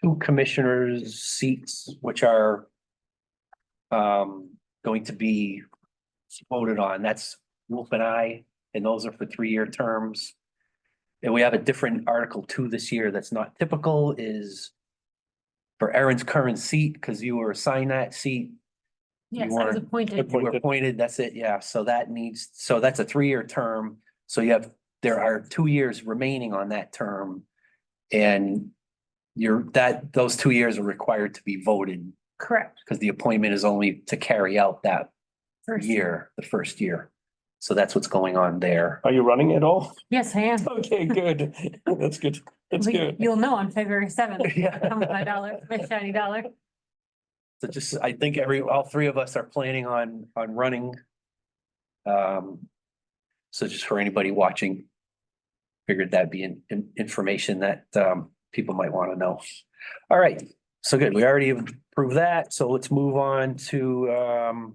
2 commissioners' seats, which are going to be voted on. That's Wolf and I, and those are for 3-year terms. And we have a different Article 2 this year that's not typical, is for Aaron's current seat, because you were assigned that seat. yes, You I was weren't- appointed. You were appointed, that's it, yeah, so that's a 3-year term, so there are 2 years remaining on that term. And those 2 years are required to be voted, Correct. because the appointment is only to carry out that First. year, the first year. So that's what's going on there. Are you running at all? Yes, I am. Okay, good. That's good. That's good. You'll know on February 7th. Yeah. Come with my dollar, my shiny dollar. So just, I think all 3 of us are planning on running. So just for anybody watching, figured that'd be information that people might want to know. All right, so good. We already approved that. So let's move on to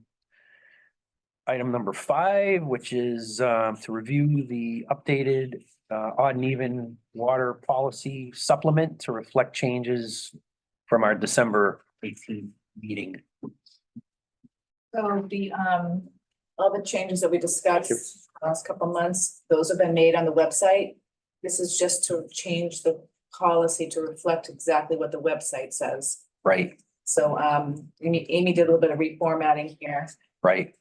item number 5, which is to review the updated odd and even water policy supplement to reflect changes from our December 18th meeting. So all the changes that we discussed last couple months, those have been made on the website. This is just to change the policy to reflect exactly what the website says. Right, So Amy did a little bit of reformatting here, right.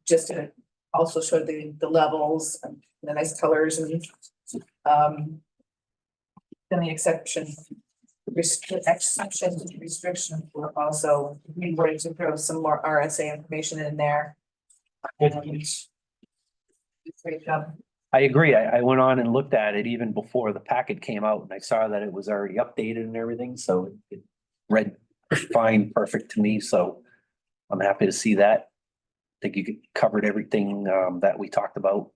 just to also show the levels and the nice colors and then the exception restriction, we're also, we were to throw some more RSA information in there. Great job. I agree. I went on and looked at it even before the packet came out and I saw that it was already updated and everything, so it read fine, perfect to me, so I'm happy to see that. I think you covered everything that we talked about.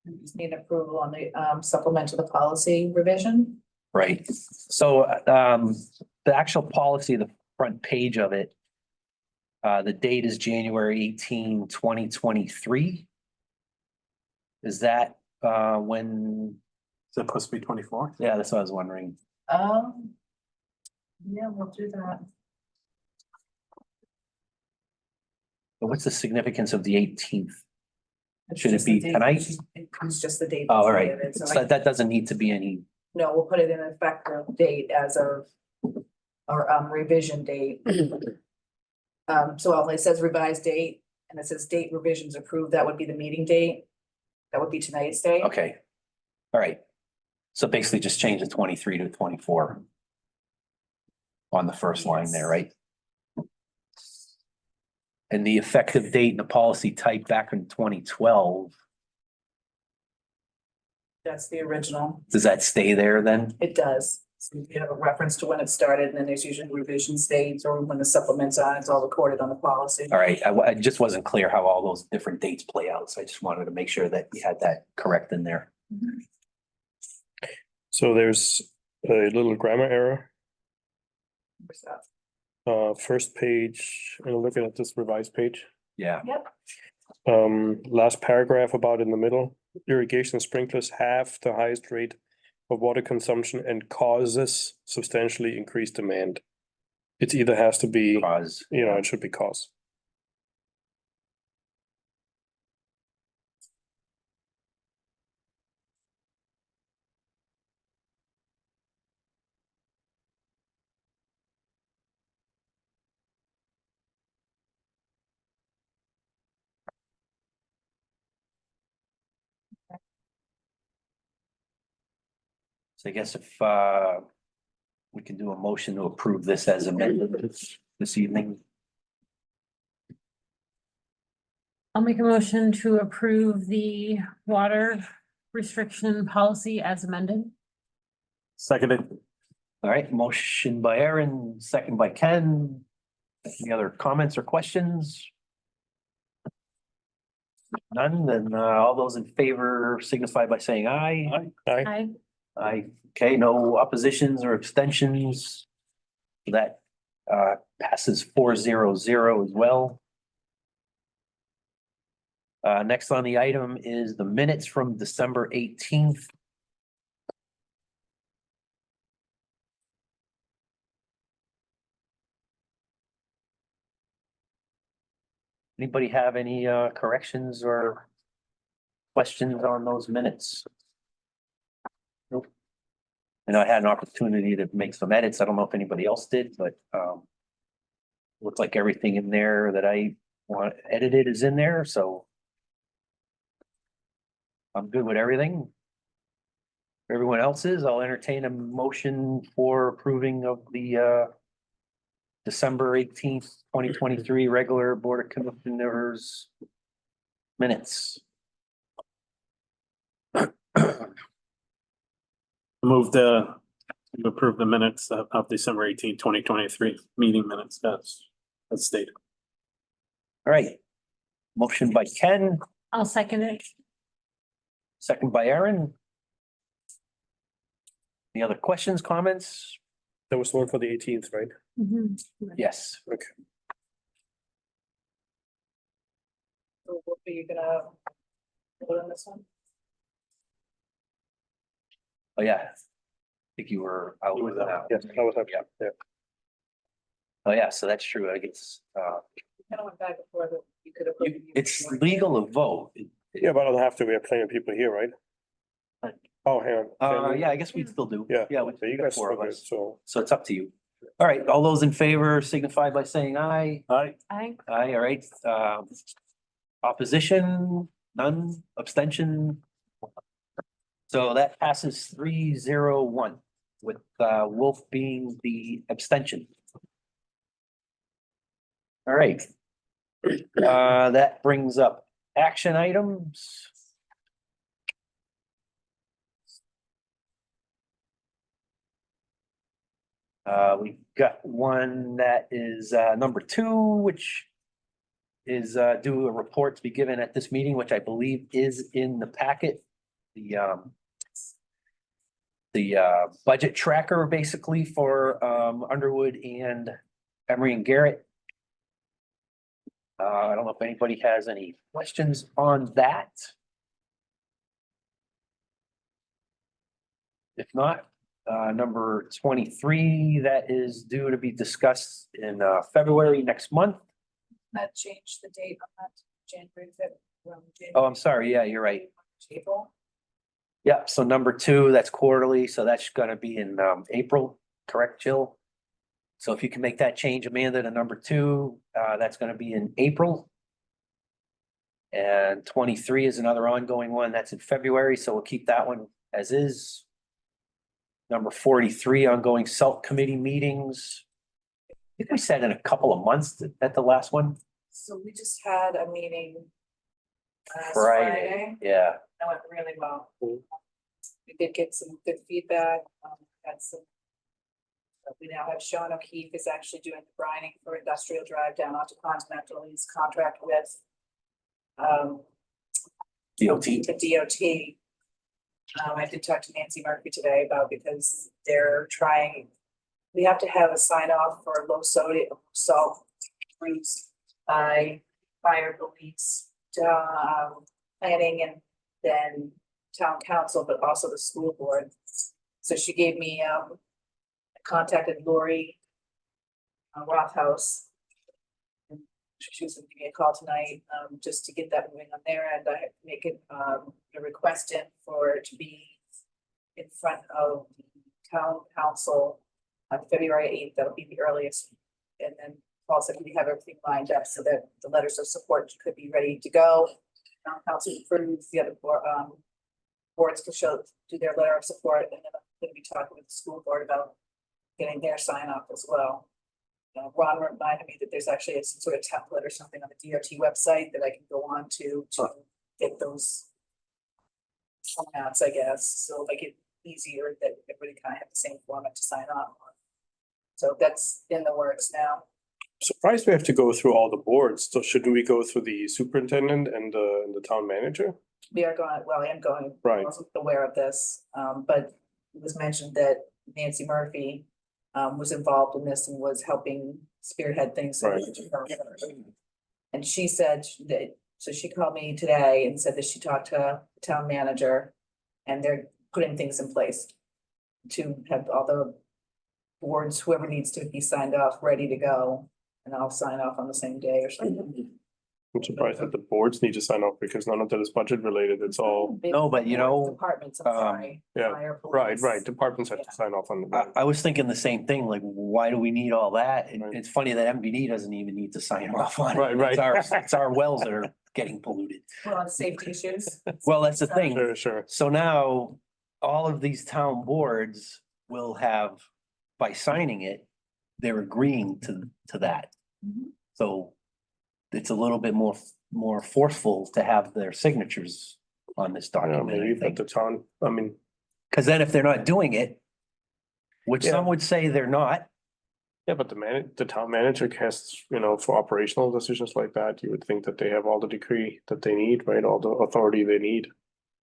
We just need approval on the supplement to the policy revision. Right, so the actual policy, the front page of it. The date is January 18, 2023. Is that when, Is it supposed to be 24? yeah, that's what I was wondering. Yeah, we'll do that. But what's the significance of the 18th? It's Should it just the be date- tonight? It's just the date. Oh, all that's right, dated, so so I- that doesn't need to be any, No, we'll put it in effective date as of, or revision date. So when it says revised date and it says date revisions approved, that would be the meeting date. That would be tonight's date. okay. All right. So basically just change the 23 to 24. On the first line there, right? And the effective date and the policy type back in 2012, That's the original. does that stay there then? It does. So you have a reference to when it started and then there's usually revision dates or when the supplements on, it's all recorded on the policy. All right, I just wasn't clear how all those different dates play out, so I just wanted to make sure that you had that correct in there. So there's a little grammar error. What's that? First page, and looking at this revised page. Yeah, Last paragraph about in the middle, irrigation sprinklers have the highest rate of water consumption and causes substantially increased demand. It either has to be, cause, it should be cause. so I guess if we can do a motion to approve this as amended this evening. I'll make a motion to approve the water restriction policy as amended. Seconded. All right, motion by Aaron, second by Ken. Any other comments or questions? None, then all those in favor signify by saying aye. Aye. Aye, okay, no oppositions or abstentions. That passes 4-0-0 as well. Next on the item is the minutes from December 18th. Anybody have any corrections or questions on those minutes? Nope. I know I had an opportunity to make some edits. I don't know if anybody else did, but looks like everything in there that I want edited is in there, so I'm good with everything. If everyone else is, I'll entertain a motion for approving of the December 18th, 2023 regular Board of Commissioners minutes. Move to approve the minutes of December 18, 2023 meeting minutes as stated. All right. Motion by Ken, I'll second it. second by Aaron. Any other questions, comments? That was the one for the 18th, right? Mhm. Yes. So what are you gonna vote on this one? Oh, yeah. I think you were out with that. Yes, I was happy. Yeah. Yeah. Oh, yeah, so that's true. I guess, Kind of went back and forth. You could have. it's legal to vote. Yeah, but I don't have to. We have plenty of people here, right? Oh, hang on. Yeah, I guess we still do. Yeah. Yeah, So you guys four of spoke it, us. so. So it's up to you. All right, all those in favor signify by saying aye. Aye. Aye. Aye, all right. Opposition, none, abstention. So that passes 3-0-1. with Wolf being the abstention. All right. That brings up action items. We've got one that is number 2, which is due a report to be given at this meeting, which I believe is in the packet. The budget tracker basically for Underwood and Emery and Garrett. I don't know if anybody has any questions on that. If not, number 23, that is due to be discussed in February next month. That changed the date on that, January 5th. Oh, I'm sorry. Yeah, you're right. April. Yeah, so number 2, that's quarterly, so that's gonna be in April, correct, Jill? So if you can make that change, Amanda, to number 2, that's gonna be in April. And 23 is another ongoing one, that's in February, so we'll keep that one as is. Number 43, ongoing SALT committee meetings. I think we said in a couple of months at the last one. So we just had a meeting. Last Friday, Friday. yeah. That went really well. We did get some good feedback, had some. We now have Sean O'Keefe is actually doing the brining for Industrial Drive down onto Continental, he's contract with. DOT. The DOT. I did talk to Nancy Murphy today about because they're trying. We have to have a sign off for low sodium salt routes by fire police, planning and then town council, but also the school board. So she gave me, I contacted Lori Rothaus. And she was gonna give me a call tonight, just to get that moving on their end. I have to make it, a request in for it to be in front of the town council on February 8th. That'll be the earliest. And then also we have everything lined up so that the letters of support could be ready to go. Town council approves, the other boards can do their letter of support, and then I'm gonna be talking with the school board about getting their sign off as well. Ron reminded me that there's actually some sort of template or something on the DOT website that I can go on to get those formats, I guess, so make it easier that everybody kind of have the same format to sign off on. So that's in the works now. Surprised we have to go through all the boards. So should we go through the superintendent and the town manager? We are going, well, I am going. Right. I wasn't aware of this, but it was mentioned that Nancy Murphy was involved in this and was helping spearhead things. Right. And she said that, so she called me today and said that she talked to the town manager and they're putting things in place to have all the boards, whoever needs to be signed off, ready to go. And I'll sign off on the same day or something. I'm surprised that the boards need to sign off because none of that is budget related. It's all, No, but you know, Departments, I'm sorry. yeah, Fire, right, police. departments have to sign off on the. I was thinking the same thing, like, why do we need all that? And Right. it's funny that MVD doesn't even need to sign off on it. Right. It's our wells that are getting polluted. Well, on safety issues. Well, that's the thing. Sure. So now all of these town boards will have, by signing it, they're agreeing to that. Mhm. So it's a little bit more forceful to have their signatures on this Yeah, document, maybe, I but think. the town, I mean, Cause then if they're not doing it, which Yeah. some would say they're not, yeah, but the town manager has, for operational decisions like that, you would think that they have all the degree that they need, right? All the authority they need.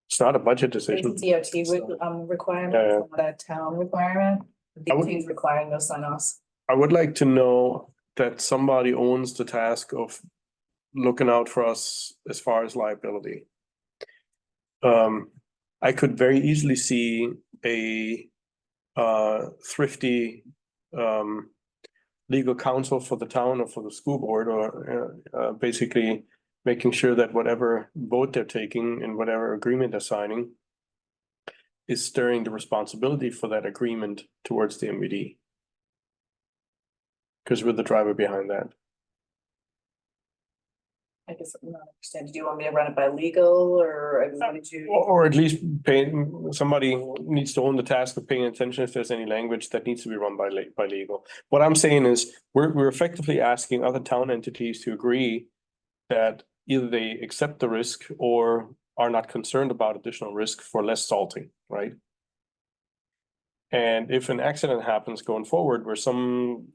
It's not a budget decision. It's a DOT requirement, Yeah. it's not a town requirement. I would- DOT is requiring those sign offs. I would like to know that somebody owns the task of looking out for us as far as liability. I could very easily see a thrifty legal counsel for the town or for the school board or basically making sure that whatever vote they're taking and whatever agreement they're signing is stirring the responsibility for that agreement towards the MVD. Because we're the driver behind that. I guess I'm not understanding. Do you want me to run it by legal or what did you? Or at least somebody needs to own the task of paying attention if there's any language that needs to be run by legal. What I'm saying is, we're effectively asking other town entities to agree that either they accept the risk or are not concerned about additional risk for less salting, right? And if an accident happens going forward where some,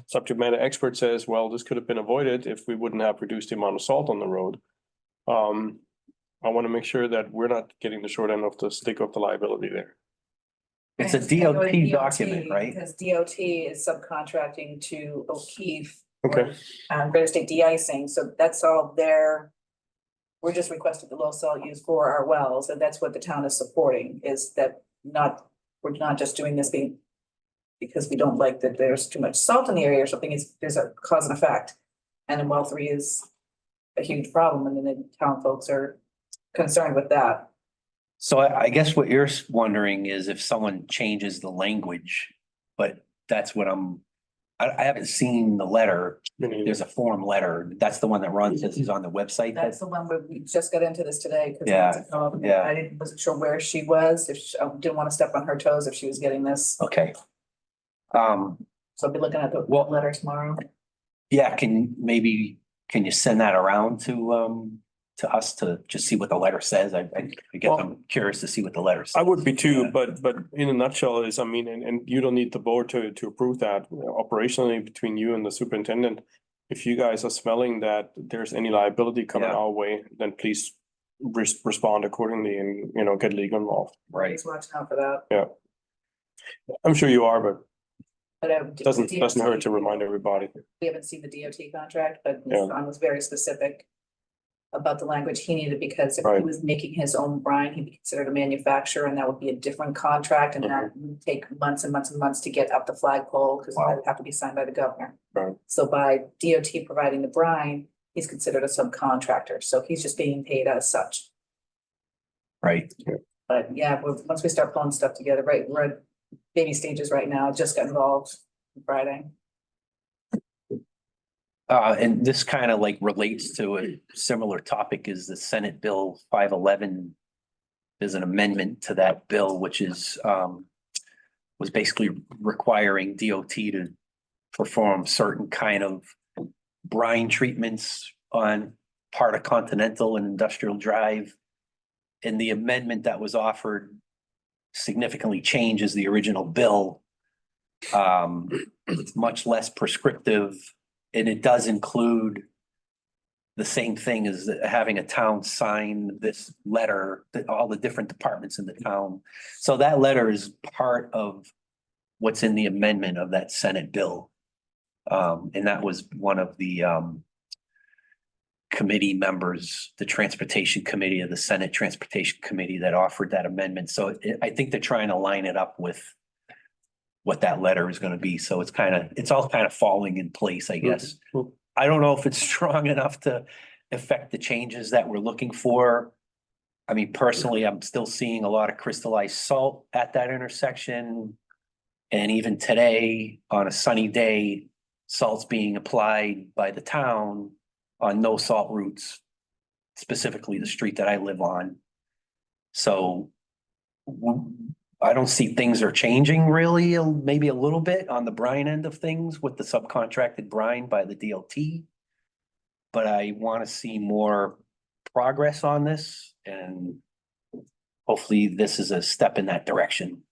subject matter expert says, well, this could have been avoided if we wouldn't have reduced the amount of salt on the road. I want to make sure that we're not getting the short end of the stick of the liability there. It's a I know DOT document, right? Because DOT is subcontracting to O'Keefe. Okay. Greater State de-icing, so that's all there. We're just requesting the low salt use for our wells, and that's what the town is supporting, is that we're not just doing this because we don't like that there's too much salt in the area or something, there's a cause and effect. And then well 3 is a huge problem, and then the town folks are concerned with that. So I guess what you're wondering is if someone changes the language, but that's what I haven't seen the letter. There's a form letter. That's the one that runs, this is on the website. That's the one where we just got into this today. 'Cause Yeah, yeah. I wasn't sure where she was, I didn't want to step on her toes if she was getting this, Okay. so I'll be looking at the letter tomorrow. Yeah, can you send that around to us to just see what the letter says? I guess I'm curious to see what the letter says. I would be too, but in a nutshell is, and you don't need the board to approve that. Operationally, between you and the superintendent, if you guys are smelling that there's any liability coming Yeah. our way, then please respond accordingly and, get legal involved. Right. He's watching out for that. Yeah. I'm sure you are, but But doesn't hurt to remind everybody. We haven't seen the DOT contract, but Yeah. John was very specific about the language he needed, because if he Right. was making his own brine, he'd be considered a manufacturer, and that would be a different contract, and that would take months and months and months to get up the flagpole, because that would have to be signed by the governor. Right. So by DOT providing the brine, he's considered a subcontractor, so he's just being paid as such. Right. But yeah, once we start pulling stuff together, right, we're at baby stages right now, just got involved Friday. And this kind of like relates to a similar topic is the Senate Bill 511. There's an amendment to that bill, which is, was basically requiring DOT to perform certain kind of brine treatments on part of Continental and Industrial Drive. And the amendment that was offered significantly changes the original bill. It's much less prescriptive. And it does include the same thing as having a town sign this letter, that all the different departments in the town. So that letter is part of what's in the amendment of that Senate bill. And that was one of the committee members, the Transportation Committee of the Senate Transportation Committee that offered that amendment. So I think they're trying to line it up with what that letter is going to be. So it's all kind of falling in place, I guess. Mhm. I don't know if it's strong enough to affect the changes that we're looking for. I mean, personally, I'm still seeing a lot of crystallized salt at that intersection. And even today, on a sunny day, salt's being applied by the town on no salt routes, specifically the street that I live on. So I don't see things are changing really, maybe a little bit on the brine end of things with the subcontracted brine by the DOT. But I want to see more progress on this, and hopefully this is a step in that direction.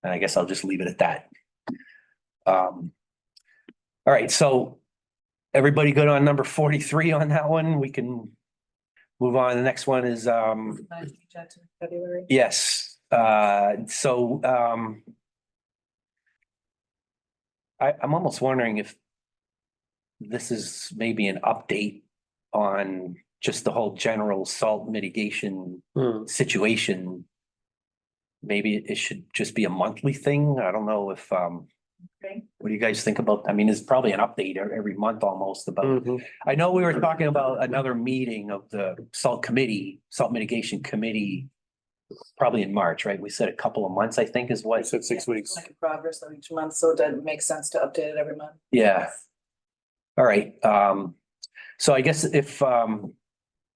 And I guess I'll just leave it at that. All right, so everybody good on number 43 on that one? We can move on. The next one is February. yes. I'm almost wondering if this is maybe an update on just the whole general salt mitigation situation. Maybe it should just be a monthly thing. I don't know if, Okay. what do you guys think about? I mean, it's probably an update every month almost about. Mhm. I know we were talking about another meeting of the salt mitigation committee, probably in March, right? We said a couple of months, I think is I what, said 6 weeks. Like progress of each month, so it doesn't make sense to update it every month. yeah. All right, So I guess if,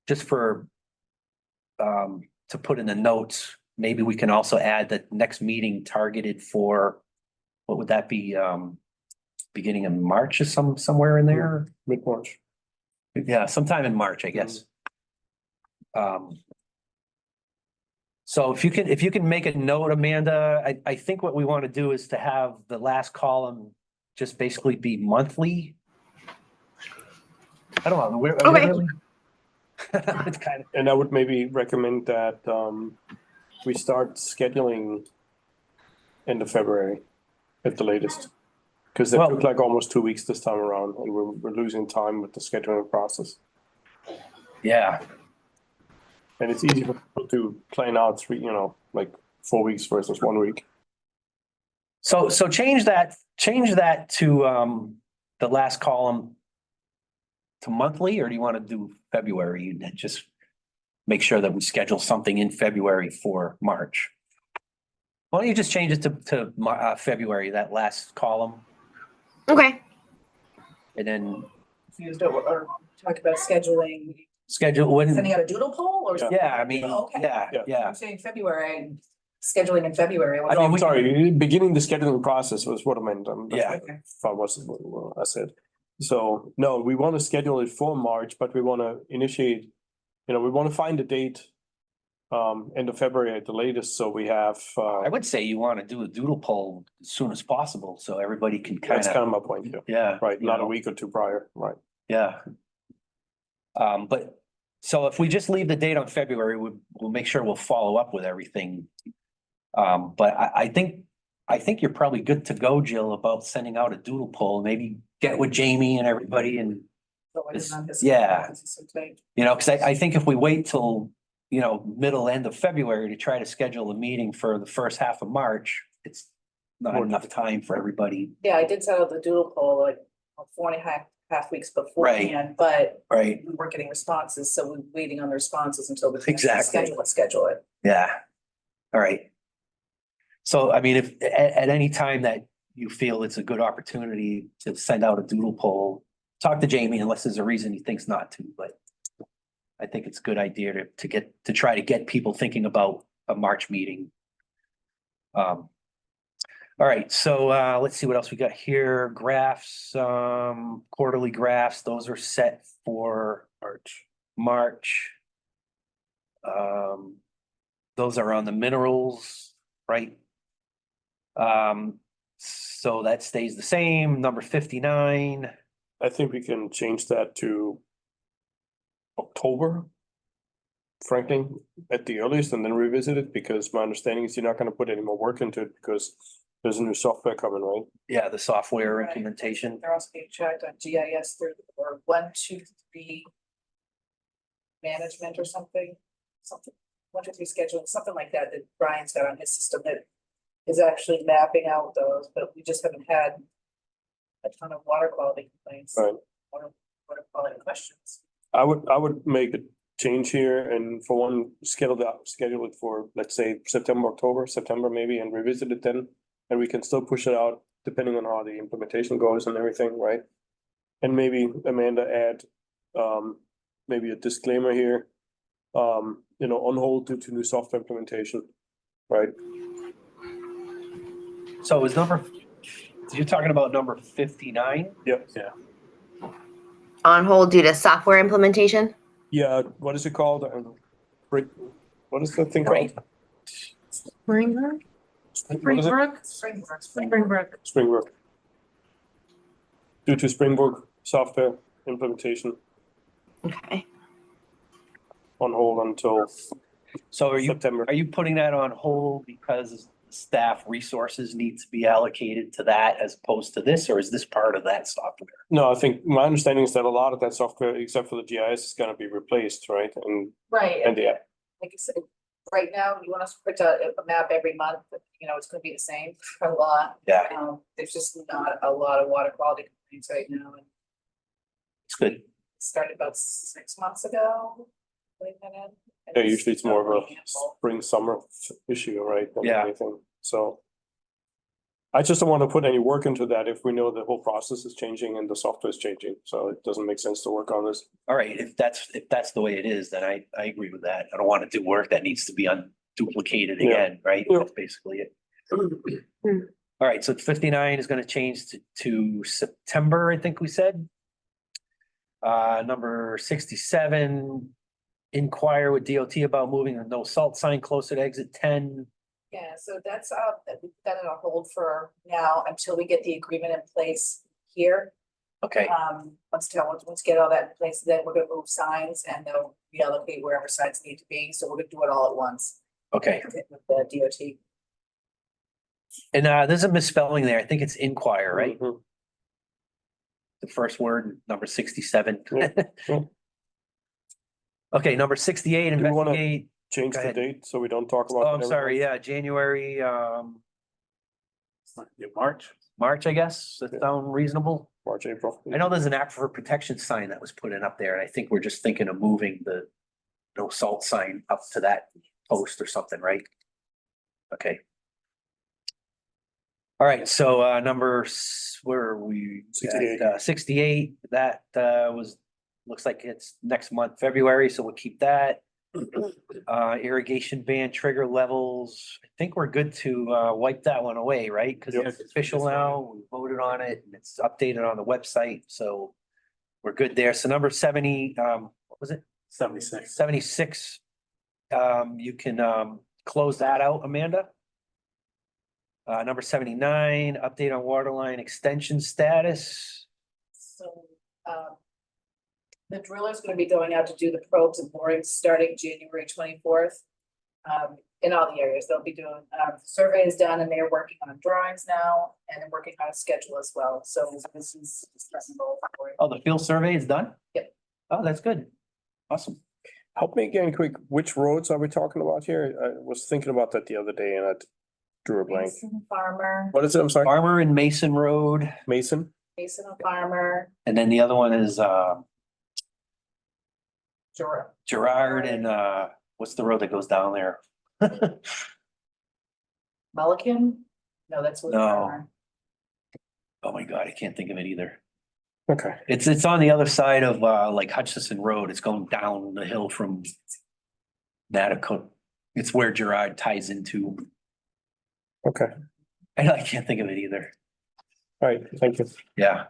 just for, to put in the notes, maybe we can also add that next meeting targeted for, what would that be? Beginning of March or somewhere in there? Mid-March. Yeah, sometime in March, I guess. So if you can make a note, Amanda, I think what we want to do is to have the last column just basically be monthly. I don't know. Okay. It's kind of, And I would maybe recommend that we start scheduling end of February at the latest. Because it Well- took like almost 2 weeks this time around, and we're losing time with the scheduling process. yeah. And it's easy for people to plan out like 4 weeks versus 1 week. So change that to the last column to monthly, or do you want to do February? And just make sure that we schedule something in February for March. Why don't you just change it to February, that last column, Okay. and then Used or talk about scheduling, schedule when, sending out a doodle poll or? something? yeah, I mean, Oh, okay. yeah. I'm saying February, scheduling in February. I mean, I'm sorry, beginning the scheduling process was what I meant. That's Yeah. what- If I was, what I said. So, no, we want to schedule it for March, but we want to initiate, we want to find a date end of February at the latest, so we have, I would say you want to do a doodle poll as soon as possible, so everybody can kind that's kind of, of my point, yeah. yeah. Right, you not a know. week or two prior, right? Yeah. But, so if we just leave the date on February, we'll make sure we'll follow up with everything. But I think you're probably good to go, Jill, about sending out a doodle poll, maybe get with Jamie and everybody and, yeah. Cause I think if we wait till, middle, end of February to try to schedule a meeting for the first half of March, it's not More enough time for everybody. Yeah, I did send out the doodle poll like 4.5 weeks beforehand, but Right, we weren't getting responses, so we're waiting on the responses until we can Exactly. schedule it. yeah. All right. So, I mean, if at any time that you feel it's a good opportunity to send out a doodle poll, talk to Jamie unless there's a reason he thinks not to, but I think it's a good idea to try to get people thinking about a March meeting. All right, so let's see what else we got here. Graphs, quarterly graphs, those are set for March. Those are on the minerals, right? So that stays the same, number 59. I think we can change that to October. Frankly, at the earliest, and then revisit it, because my understanding is you're not gonna put any more work into it because there's a new software coming, right? Yeah, the software Right. implementation. They're also being checked on GIS through or 1, 2, 3 management or something, 1, 2, 3 scheduling, something like that, that Brian's got on his system that is actually mapping out those, but we just haven't had a ton of water quality complaints. Right. Water quality questions. I would make a change here, and for one, schedule it for, let's say, September maybe, and revisit it then. And we can still push it out depending on how the implementation goes and everything, right? And maybe Amanda add maybe a disclaimer here. On hold due to new software implementation, right? So is you're talking about number 59? Yep. On hold due to software implementation. Yeah, what is it called? What is that thing called? Springbrook? What is it? Springbrook. Springbrook. Due to Springbrook software implementation Okay. on hold until So are September. you putting that on hold because staff resources need to be allocated to that as opposed to this, or is this part of that software? No, I think my understanding is that a lot of that software, except for the GIS, is gonna be replaced, right? Right, And yeah, like I said, right now, you want us to print out a map every month, but it's gonna be the same for a lot. Yeah, There's just not a lot of water quality complaints right now, and it's good. it started about 6 months ago. yeah, usually it's more of a spring, summer issue, right? Than Yeah. anything. So I just don't want to put any work into that if we know the whole process is changing and the software is changing, so it doesn't make sense to work on this. All right, if that's the way it is, then I agree with that. I don't want to do work that needs to be unduplicated Yeah. again, right? Yeah. That's basically it. All right, so 59 is gonna change to September, I think we said. Number 67, inquire with DOT about moving a no salt sign closer to exit 10. Yeah, so that's, we've got it on hold for now until we get the agreement in place here. Okay, Once we get all that in place, then we're gonna move signs and they'll reallocate wherever signs need to be, so we're gonna do it all at once. okay. With the DOT. And there's a misspelling there. I think it's inquire, right? Mhm. The first word, number 67. Yeah, yeah. Okay, number 68, Do you wanna- investigate. Change Go the ahead. date so we don't talk about. Oh, it I'm every sorry, month? yeah, January, March? March, I guess. Does that sound reasonable? March, April. I know there's an aquifer protection sign that was put in up there, and I think we're just thinking of moving the no salt sign up to that post or something, right? Okay. All right, so where are we? 68. 68, that looks like it's next month, February, so we'll keep that. Irrigation ban trigger levels, I think we're good to wipe that one away, right? Because Yep. it's official now, we voted on it, and it's updated on the website, so we're good there. So number 70, what was it? 76. 76. You can close that out, Amanda. Number 79, update on water line extension status. So, the driller's gonna be going out to do the probes and borings starting January 24th. In all the areas, they'll be doing, survey is done and they're working on drawings now and they're working on a schedule as well, so this is. Oh, the field survey is done? Yep. Oh, that's good. Awesome. Help me again quick, which roads are we talking about here? I was thinking about that the other day and I drew a blank. Mason Farmer, What is it? I'm sorry. Farmer and Mason Road, Mason? Mason and Farmer, and then the other one is Gerard. Gerard and what's the road that goes down there? Mulligan? No, that's with No. Farmer. Oh my God, I can't think of it either. Okay. It's on the other side of like Hutchison Road. It's going down the hill from Natticook. It's where Gerard ties into. Okay. I can't think of it either. All right. Thank you. Yeah.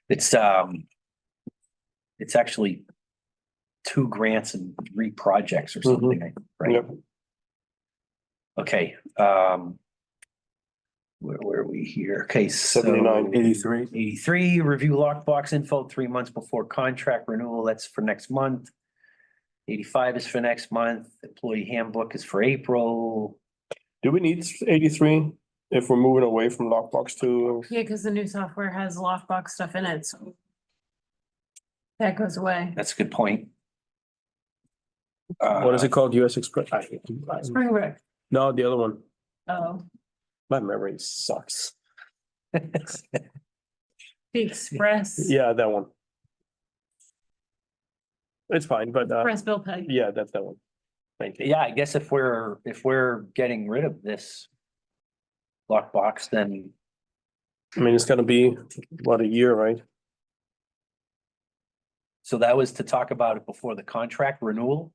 It's actually 2 grants and 3 projects or something, right? Yep. Okay, where are we here? Okay, so 79. 83. 83, review lockbox info 3 months before contract renewal. That's for next month. 85 is for next month. Employee handbook is for April. Do we need 83 if we're moving away from lockbox to? Yeah, because the new software has lockbox stuff in it, so. That goes away. That's a good point. What is it called? US Express? Spring Break. No, the other one. Oh, My memory sucks. the Express. Yeah, that one. It's fine, but Express bill pay. yeah, that's that one. Thank you. Yeah, I guess if we're getting rid of this lockbox, then I mean, it's gonna be about a year, right? so that was to talk about it before the contract renewal,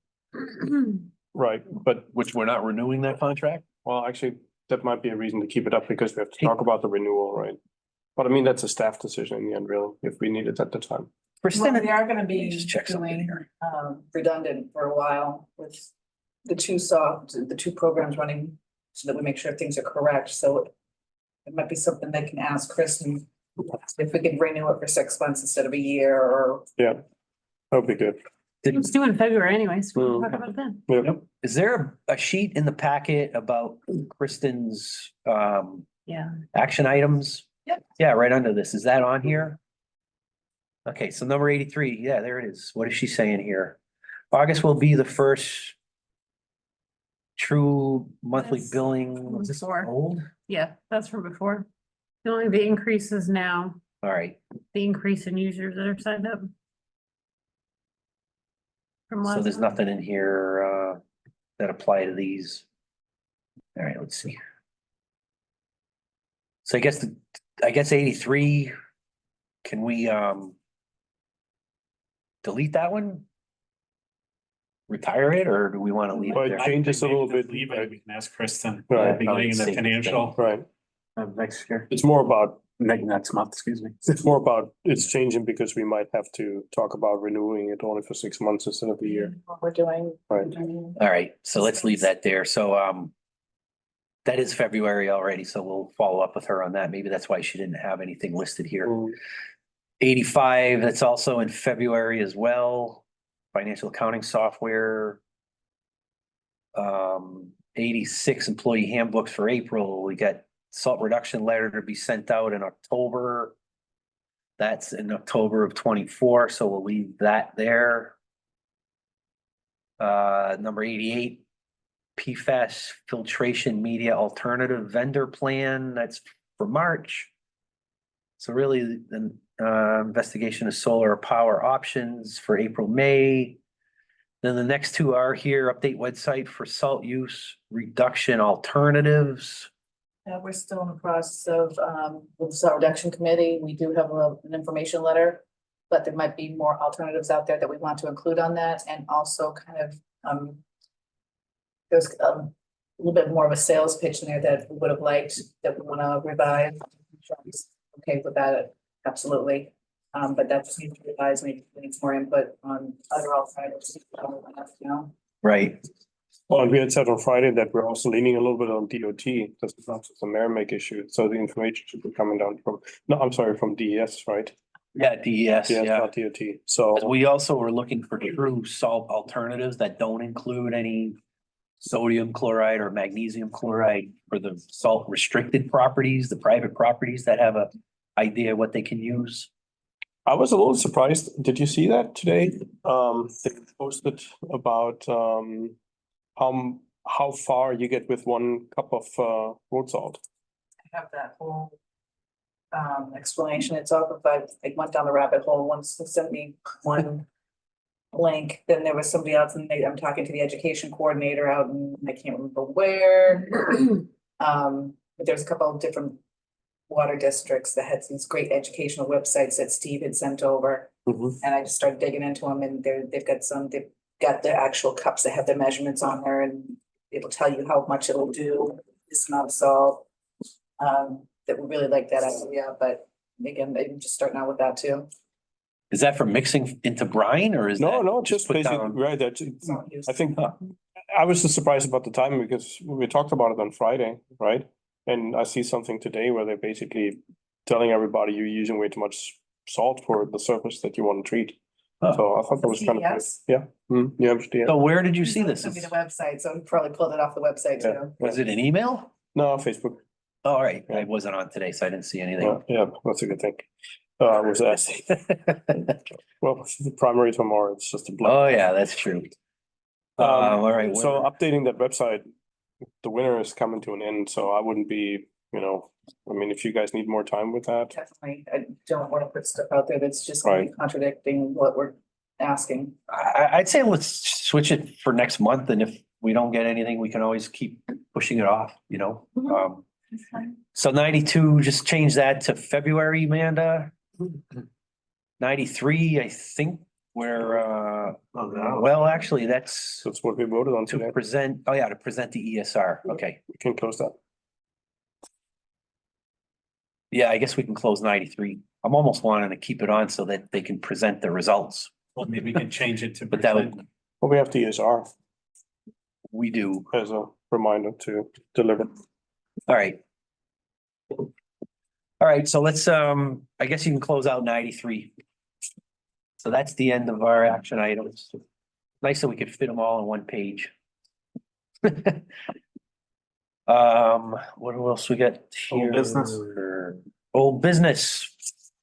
Right, but which we're not renewing that contract. well, actually, that might be a reason to keep it up because we have to talk about the renewal, right? But I mean, that's a staff decision in the end, really, if we need it at the time. Well, Kristen, we are gonna let me be just check something doing here. redundant for a while with the two programs running, so that we make sure things are correct, so it might be something they can ask Kristen if we can renew it for 6 months instead of a year, or Yeah, that'll be good. It's due in February anyways. We'll talk about it then. Yeah. Is there a sheet in the packet about Kristen's Yeah. action items? Yep. Yeah, right under this. Is that on here? Okay, so number 83, yeah, there it is. What is she saying here? August will be the first true monthly That's billing. Was this before. old? Yeah, that's from before. The only the increases now, All right, the increase in users that are signed up. From so last there's month. nothing in here that apply to these. All right, let's see. So I guess 83, can we delete that one? Retire it, or do we want to leave Well, it it there? changes a little bit. Leave it, we can ask Kristen, Right. beginning of the Safety thing. financial Right. of next year, It's more about, next month, excuse me. it's changing because we might have to talk about renewing it only for 6 months instead of a year. What we're doing. Right. All right, so let's leave that there. So that is February already, so we'll follow up with her on that. Maybe that's why she didn't have anything listed here. 85, that's also in February as well. Financial accounting software. 86 employee handbooks for April. We got salt reduction letter to be sent out in October. That's in October of 24, so we'll leave that there. Number 88, PFAS filtration media alternative vendor plan, that's for March. So really, the investigation of solar power options for April, May. Then the next two are here, update website for salt use reduction alternatives. We're still in the process of, with the salt reduction committee, we do have an information letter. But there might be more alternatives out there that we want to include on that, and also kind of, there's a little bit more of a sales pitch in there that we would have liked, that we want to revive. Okay with that, absolutely. But that just needs to be revised, we need some more input on other alternatives. Right. Well, and we had said on Friday that we're also leaning a little bit on DOT, that's not just a Merrimack issue, so the information should be coming down from, no, I'm sorry, from DES, right? Yeah, DES, Yeah, yeah. not DOT, so. We also were looking for true salt alternatives that don't include any sodium chloride or magnesium chloride for the salt restricted properties, the private properties that have a idea what they can use. I was a little surprised. Did you see that today? They posted about how far you get with 1 cup of road salt. Have that whole explanation. It's all, I went down the rabbit hole once, they sent me one link, then there was somebody else, and I'm talking to the education coordinator out, and I can't remember where. But there's a couple of different water districts that had these great educational websites that Steve had sent over. And I just started digging into them, and they've got the actual cups that have the measurements on there, and it'll tell you how much it'll do, this amount of salt. That we really like that idea, but again, I'm just starting out with that too. Is that for mixing into brine, or is No, that no, just put basically, down? right, that's, Salt use. I think, I was just surprised about the timing because we talked about it on Friday, right? And I see something today where they're basically telling everybody you're using way too much salt for the surface that you want to treat. Huh. So I thought that was kind of, CVS? yeah, yeah, yeah. So where did you see this? Sent me the website, so he probably pulled it off the website Yeah. too. Was it an email? No, Facebook. Oh, all right, Yeah. I wasn't on today, so I didn't see Yeah, anything. yeah, that's a good thing. Was that, well, the primary tomorrow, it's just a blank. Oh, yeah, that's true. All right. So well, updating that website, the winter is coming to an end, so I wouldn't be, I mean, if you guys need more time with that. Definitely, I don't want to put stuff out there that's just gonna be contradicting what we're asking. I'd say let's switch it for next month, and if we don't get anything, we can always keep pushing it off, Mhm. So 92, just change that to February, Amanda. 93, I think we're, well, actually, that's That's what we voted on to today. present, oh yeah, to present the ESR, okay. We can close that. Yeah, I guess we can close 93. I'm almost wanting to keep it on so that they can present the results, Well, maybe we can change it to. but that would, Well, we have the ESR we do, as a reminder to deliver. all right. All right, so let's, I guess you can close out 93. So that's the end of our action items. Nice that we could fit them all in one page. What else we got here? Old business. Old business.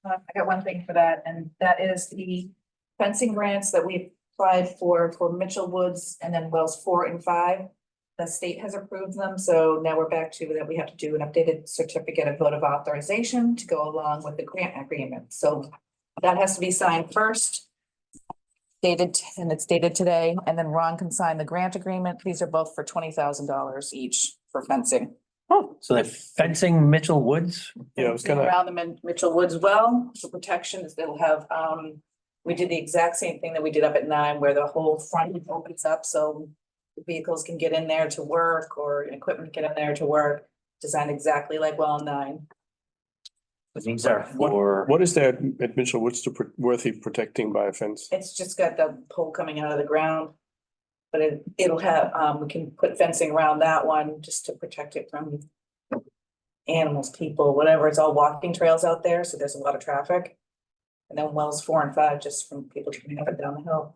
I got one thing for that, and that is the fencing grants that we applied for Mitchell Woods and then Wells 4 and 5. The state has approved them, so now we're back to that we have to do an updated certificate of vote of authorization to go along with the grant agreement. So that has to be signed first. Dated, and it's dated today, and then Ron can sign the grant agreement. These are both for $20,000 each for fencing. So they're fencing Mitchell Woods? Yeah, it was Fencing kind of, around the Mitchell Woods well, for protection, they'll have, we did the exact same thing that we did up at 9, where the whole front opens up, so the vehicles can get in there to work, or equipment get in there to work, designed exactly like well 9. These are for, what is there at Mitchell Woods worthy protecting by a fence? It's just got the pole coming out of the ground. But it'll have, we can put fencing around that one just to protect it from animals, people, whatever. It's all walking trails out there, so there's a lot of traffic. And then wells 4 and 5, just from people coming up and down the hill.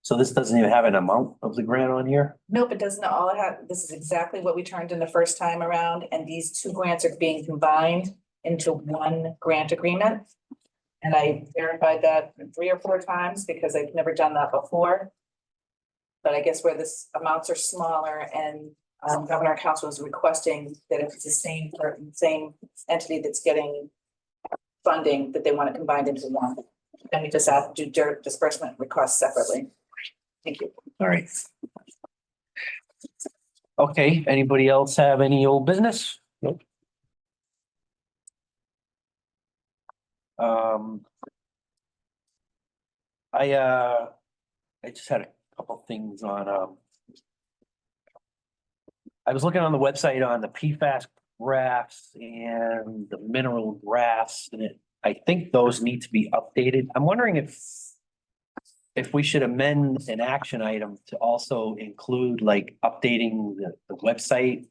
so this doesn't even have an amount of the grant on here? Nope, it doesn't. All it had, this is exactly what we turned in the first time around, and these 2 grants are being combined into 1 grant agreement. And I verified that 3 or 4 times because I've never done that before. But I guess where this amounts are smaller and Governor Council is requesting that if it's the same entity that's getting funding, that they want it combined into 1. Then we just have to do disbursement requests separately. Thank you. All right. Okay, anybody else have any old business? Nope. I just had a couple things on, I was looking on the website on the PFAS graphs and the mineral graphs, and I think those need to be updated. I'm wondering if we should amend an action item to also include like updating the website.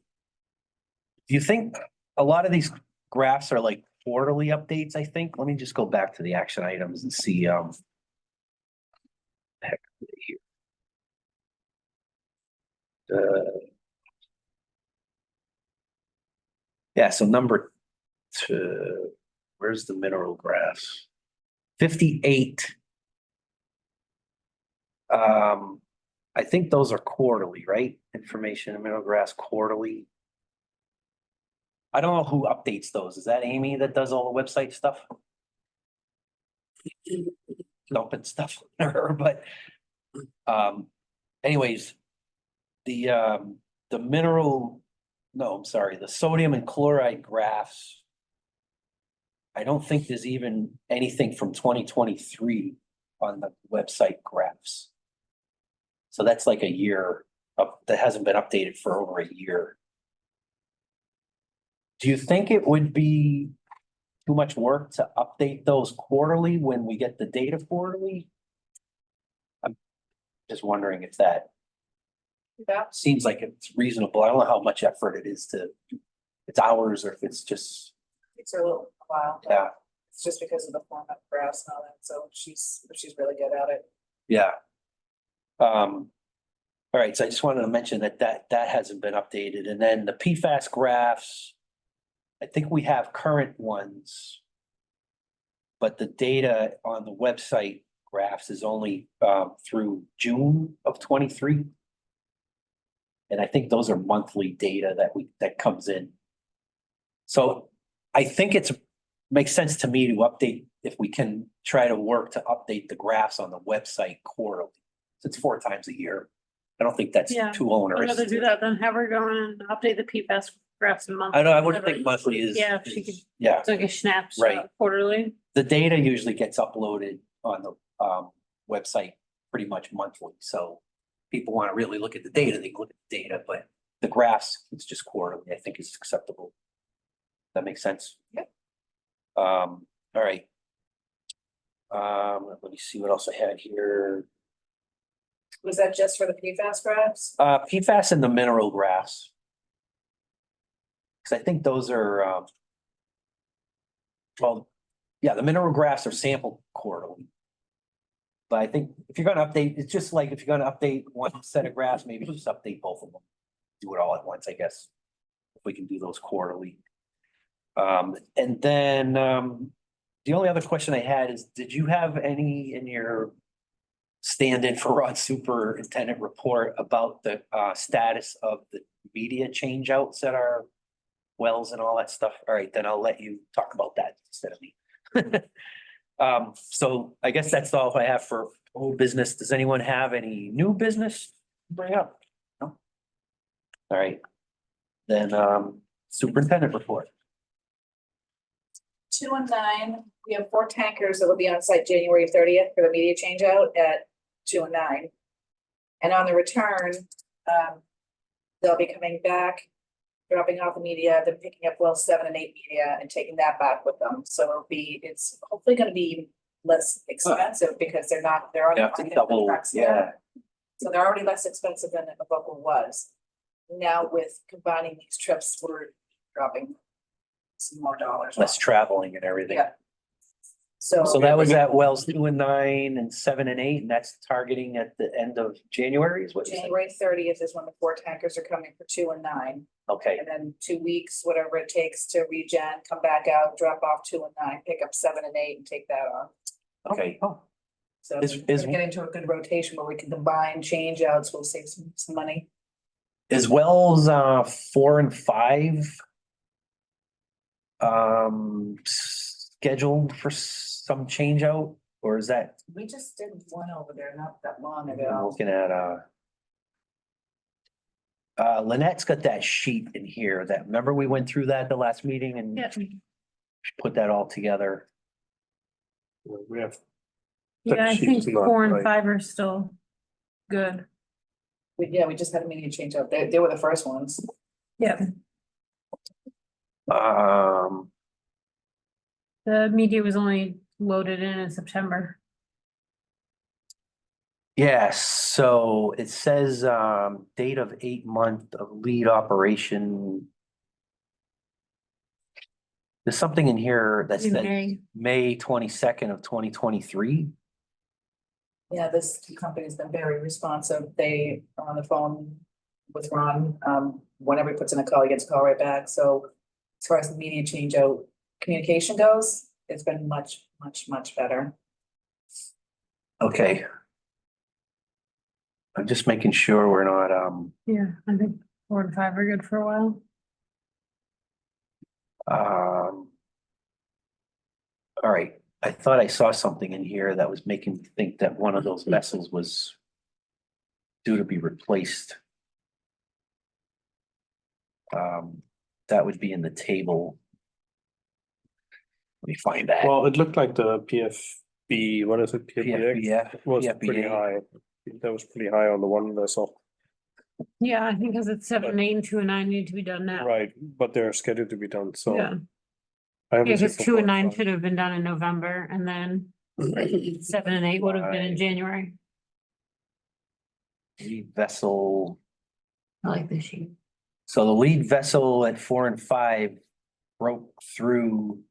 Do you think a lot of these graphs are like quarterly updates, I think? Let me just go back to the action items and see, heck here. Yeah, so number 2, where's the mineral graphs? 58. I think those are quarterly, right? Information and mineral graphs quarterly. I don't know who updates those. Is that Amy that does all the website stuff? Dumping stuff on her, but anyways, the mineral, no, I'm sorry, the sodium and chloride graphs. I don't think there's even anything from 2023 on the website graphs. So that's like a year up, that hasn't been updated for over a year. Do you think it would be too much work to update those quarterly when we get the data quarterly? I'm just wondering if that That seems like it's reasonable. I don't know how much effort it is it's hours or if it's just, takes her a little while. but yeah, It's just because of the format graphs and all that, so she's really good at it. yeah. All right, so I just wanted to mention that hasn't been updated. And then the PFAS graphs, I think we have current ones. But the data on the website graphs is only through June of 23. And I think those are monthly data that comes in. So I think makes sense to me to update, if we can try to work to update the graphs on the website quarterly. It's 4 times a year. I don't think that's Yeah, too I'd onerous. rather do that than have her go in and update the PFAS graphs a month. I know, I wouldn't think monthly is. Yeah, if she could- Yeah, It's like a snapshot Right. quarterly. the data usually gets uploaded on the website pretty much monthly, so people want to really look at the data, they can look at the data, but the graphs, it's just quarterly, I think is acceptable. That makes sense? Yep. All right. Let me see what else I had here. Was that just for the PFAS graphs? PFAS and the mineral graphs. Cause I think those are, well, yeah, the mineral graphs are sampled quarterly. But I think if you're gonna update, it's just like if you're gonna update one set of graphs, maybe just update both of them. Do it all at once, I guess. If we can do those quarterly. And then, the only other question I had is, did you have any in your stand-in for Rod Superintendent report about the status of the media change outs at our wells and all that stuff? All right, then I'll let you talk about that instead of me. So I guess that's all I have for old business. Does anyone have any new business to bring up? No? All right. Then, superintendent report. 2 and 9, we have 4 tankers that will be on site January 30th for the media change out at 2 and 9. And on the return, they'll be coming back, dropping off the media, then picking up well 7 and 8 media and taking that back with them. So it's hopefully gonna be less expensive because they're already. You have to on the double, trucks, yeah. So they're already less expensive than a Vocal was. Now with combining these trips, we're dropping some more dollars. Less off. traveling and everything. Yeah. So. So that was at Wells 2 and 9 and 7 and 8, and that's targeting at the end of January is what you said? January 30th is when the 4 tankers are coming for 2 and 9. Okay, And then 2 weeks, whatever it takes to regen, come back out, drop off 2 and 9, pick up 7 and 8 and take that on. okay. So Is- we're is- gonna get into a good rotation where we can combine change outs, we'll save some money. Is Wells 4 and 5 scheduled for some change out, or is that, We just did one over there not that long I'm ago. looking at Lynette's got that sheet in here that, remember we went through that the last meeting and Yeah, put that all together? We have, yeah, I sheet think is not 4 and right. 5 are still good. We just had a media change out, they were the first ones. Yeah, the media was only loaded in September. Yes, so it says date of 8-month of lead operation. There's something in here that In says May. May 22nd of 2023. Yeah, this company's been very responsive. They are on the phone with Ron. Whenever he puts in a call, he gets a call right back. So as far as the media change out communication goes, it's been much, much, much better. Okay. I'm just making sure we're not, Yeah, I think 4 and 5 are good for a while. all right. I thought I saw something in here that was making me think that one of those vessels was due to be replaced. That would be in the table. Let me find that. well, it looked like the PFB, what is it? PFBF, Was pretty PFBA. high. That was pretty high on the one vessel, Yeah, I think because it's 7 and 8 and 2 and 9 need to be done now. right, but they're scheduled to be done, so. Yeah, I haven't yeah, seen because for 2 and 9 45. should have been done in November and then 7 and 8 would have been in Right. January. Lead vessel, I like this sheet. so the lead vessel at 4 and 5 broke through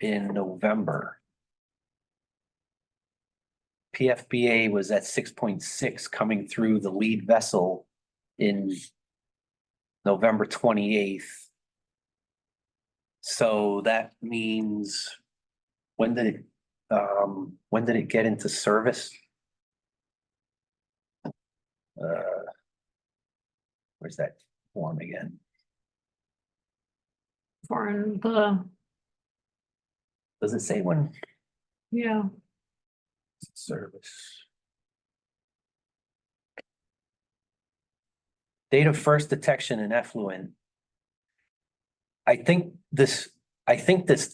in November. PFBA was at 6.6 coming through the lead vessel in November 28th. So that means, when did it get into service? Where's that form again? For the, Does it say when yeah, service? Date of first detection in effluent. I think this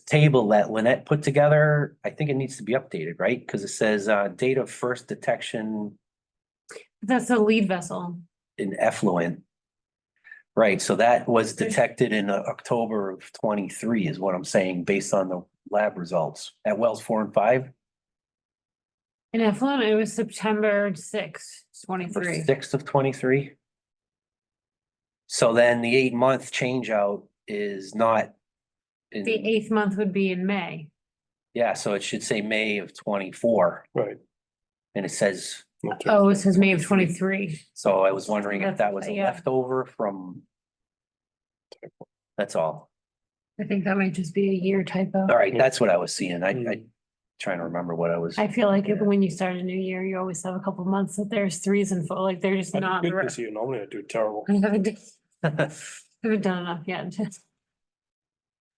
table that Lynette put together, I think it needs to be updated, right? Because it says date of first detection that's a lead vessel. in effluent. Right, so that was detected in October of 23 is what I'm saying, based on the lab results at Wells 4 and 5. In effluent, it was September 6th, 23. 6th of 23. So then the 8-month change out is not. in- The 8th month would be in May. Yeah, so it should say May of 24 Right. and it says, Okay. Oh, it says May of 23. so I was wondering if that was a Yeah. leftover from. That's all. I think that might just be a year typo. All right, that's what I was seeing. I trying to remember what I was. I feel like when you start a new year, you always have a couple months that there's 3s and 4, like they're just I not. did the good re- this year, normally I do terrible. I haven't done enough yet.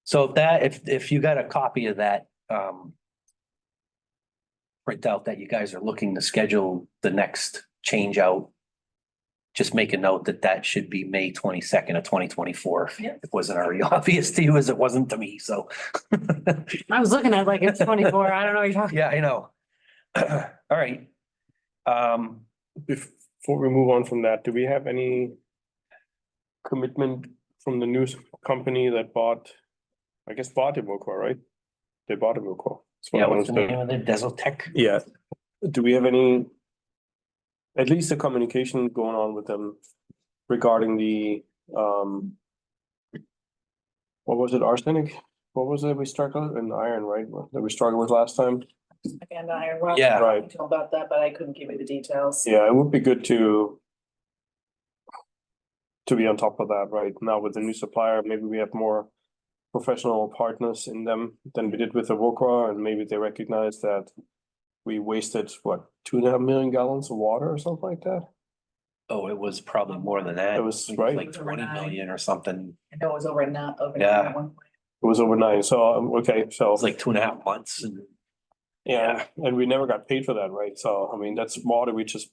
So if you got a copy of that, print out that you guys are looking to schedule the next change out just make a note that that should be May 22nd of 2024. Yep. It wasn't already obvious to you as it wasn't to me, so. I was looking at like it's 24. I don't know what you're talking. Yeah, I know. All right. Before we move on from that, do we have any commitment from the news company that bought Evoqua, right? They bought Evoqua. That's what Yeah, I what's the understood. name of it? Desotech? Yeah. Do we have any, at least a communication going on with them regarding the, what was it, arsenic? What was it we struggled, and iron, right, that we struggled with last time? And Iron Rock. Yeah. Right. I know about that, but I couldn't give you the details. Yeah, it would be good to be on top of that, right? Now with the new supplier, maybe we have more professional partners in them than we did with Evoqua, and maybe they recognize that we wasted, what, 2.5 million gallons of water or something like that? Oh, it was probably more than that. It was, I think right. Like 20 million or something. I know it was over now, Yeah. at one point. It was overnight, so, okay, so. It was like 2.5 months and Yeah, and we never got paid for that, right? So, I mean, that's water we just.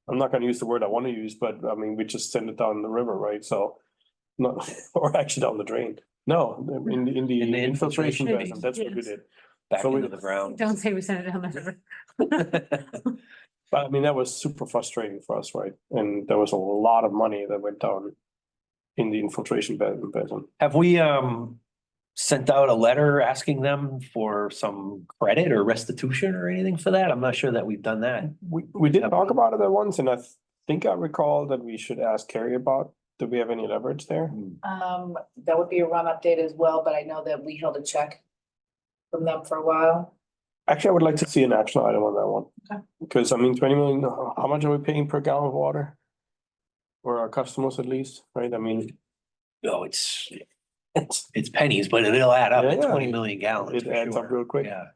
I'm not gonna use the word I wanna use, but I mean, we just send it down the river, right? So. Not, or actually down the drain. No, in the In the infiltration infiltration. basin, that's what we Yes. did. back So we- into the ground. Don't say we sent it down the river. But I mean, that was super frustrating for us, right? And there was a lot of money that went down in the infiltration basin. Have we sent out a letter asking them for some credit or restitution or anything for that? I'm not sure that we've done that. We did talk about it at once, and I think I recall that we should ask Carrie about, do we have any leverage there? That would be a run update as well, but I know that we held a check from them for a while. Actually, I would like to see an action item on that one. Okay. Because I mean, 20 million, how much are we paying per gallon of water? For our customers at least, right? I mean, No, it's pennies, but it'll add up at Yeah, 20 million gallons. it for adds up sure. real quick. Yeah,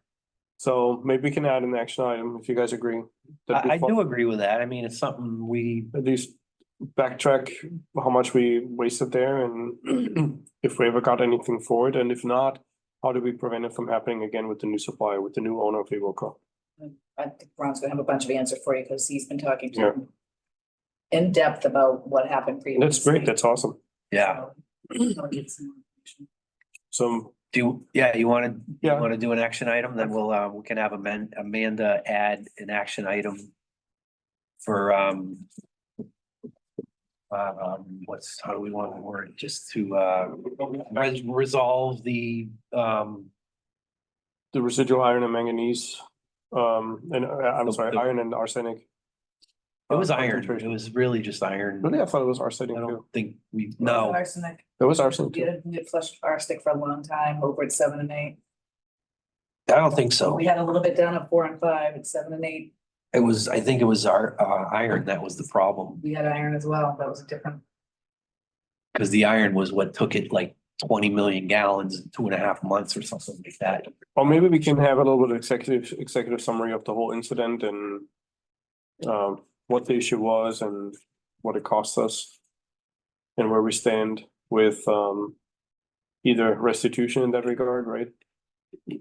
so maybe we can add an action item if you guys agree. That'd be I fun. do agree with that. I mean, it's something we, At least backtrack how much we wasted there and if we ever got anything for it, and if not, how do we prevent it from happening again with the new supplier, with the new owner of Evoqua? I think Ron's gonna have a bunch of answers for you because he's been talking to Yeah. them in depth about what happened previously. That's great, that's awesome. yeah. So, I'll get some more information. So, You want Yeah. to do an action item? Then we can have Amanda add an action item for, how do we want to word it? Just to, resolve the, the residual iron and manganese, and I'm sorry, The- iron and arsenic. it was iron. It concentration. was really just iron. Really, I thought it was I arsenic too. don't think no, Arsenic. It was arsenic We too. had flushed arsenic for a long time, over at 7 and 8. I don't think so. We had a little bit down at 4 and 5, at 7 and 8, I think it was our, iron that was the problem. we had iron as well, that was a different. Cause the iron was what took it like 20 million gallons in 2.5 months or something like that. Or maybe we can have a little bit of executive summary of the whole incident and what the issue was and what it cost us. And where we stand with either restitution in that regard, right?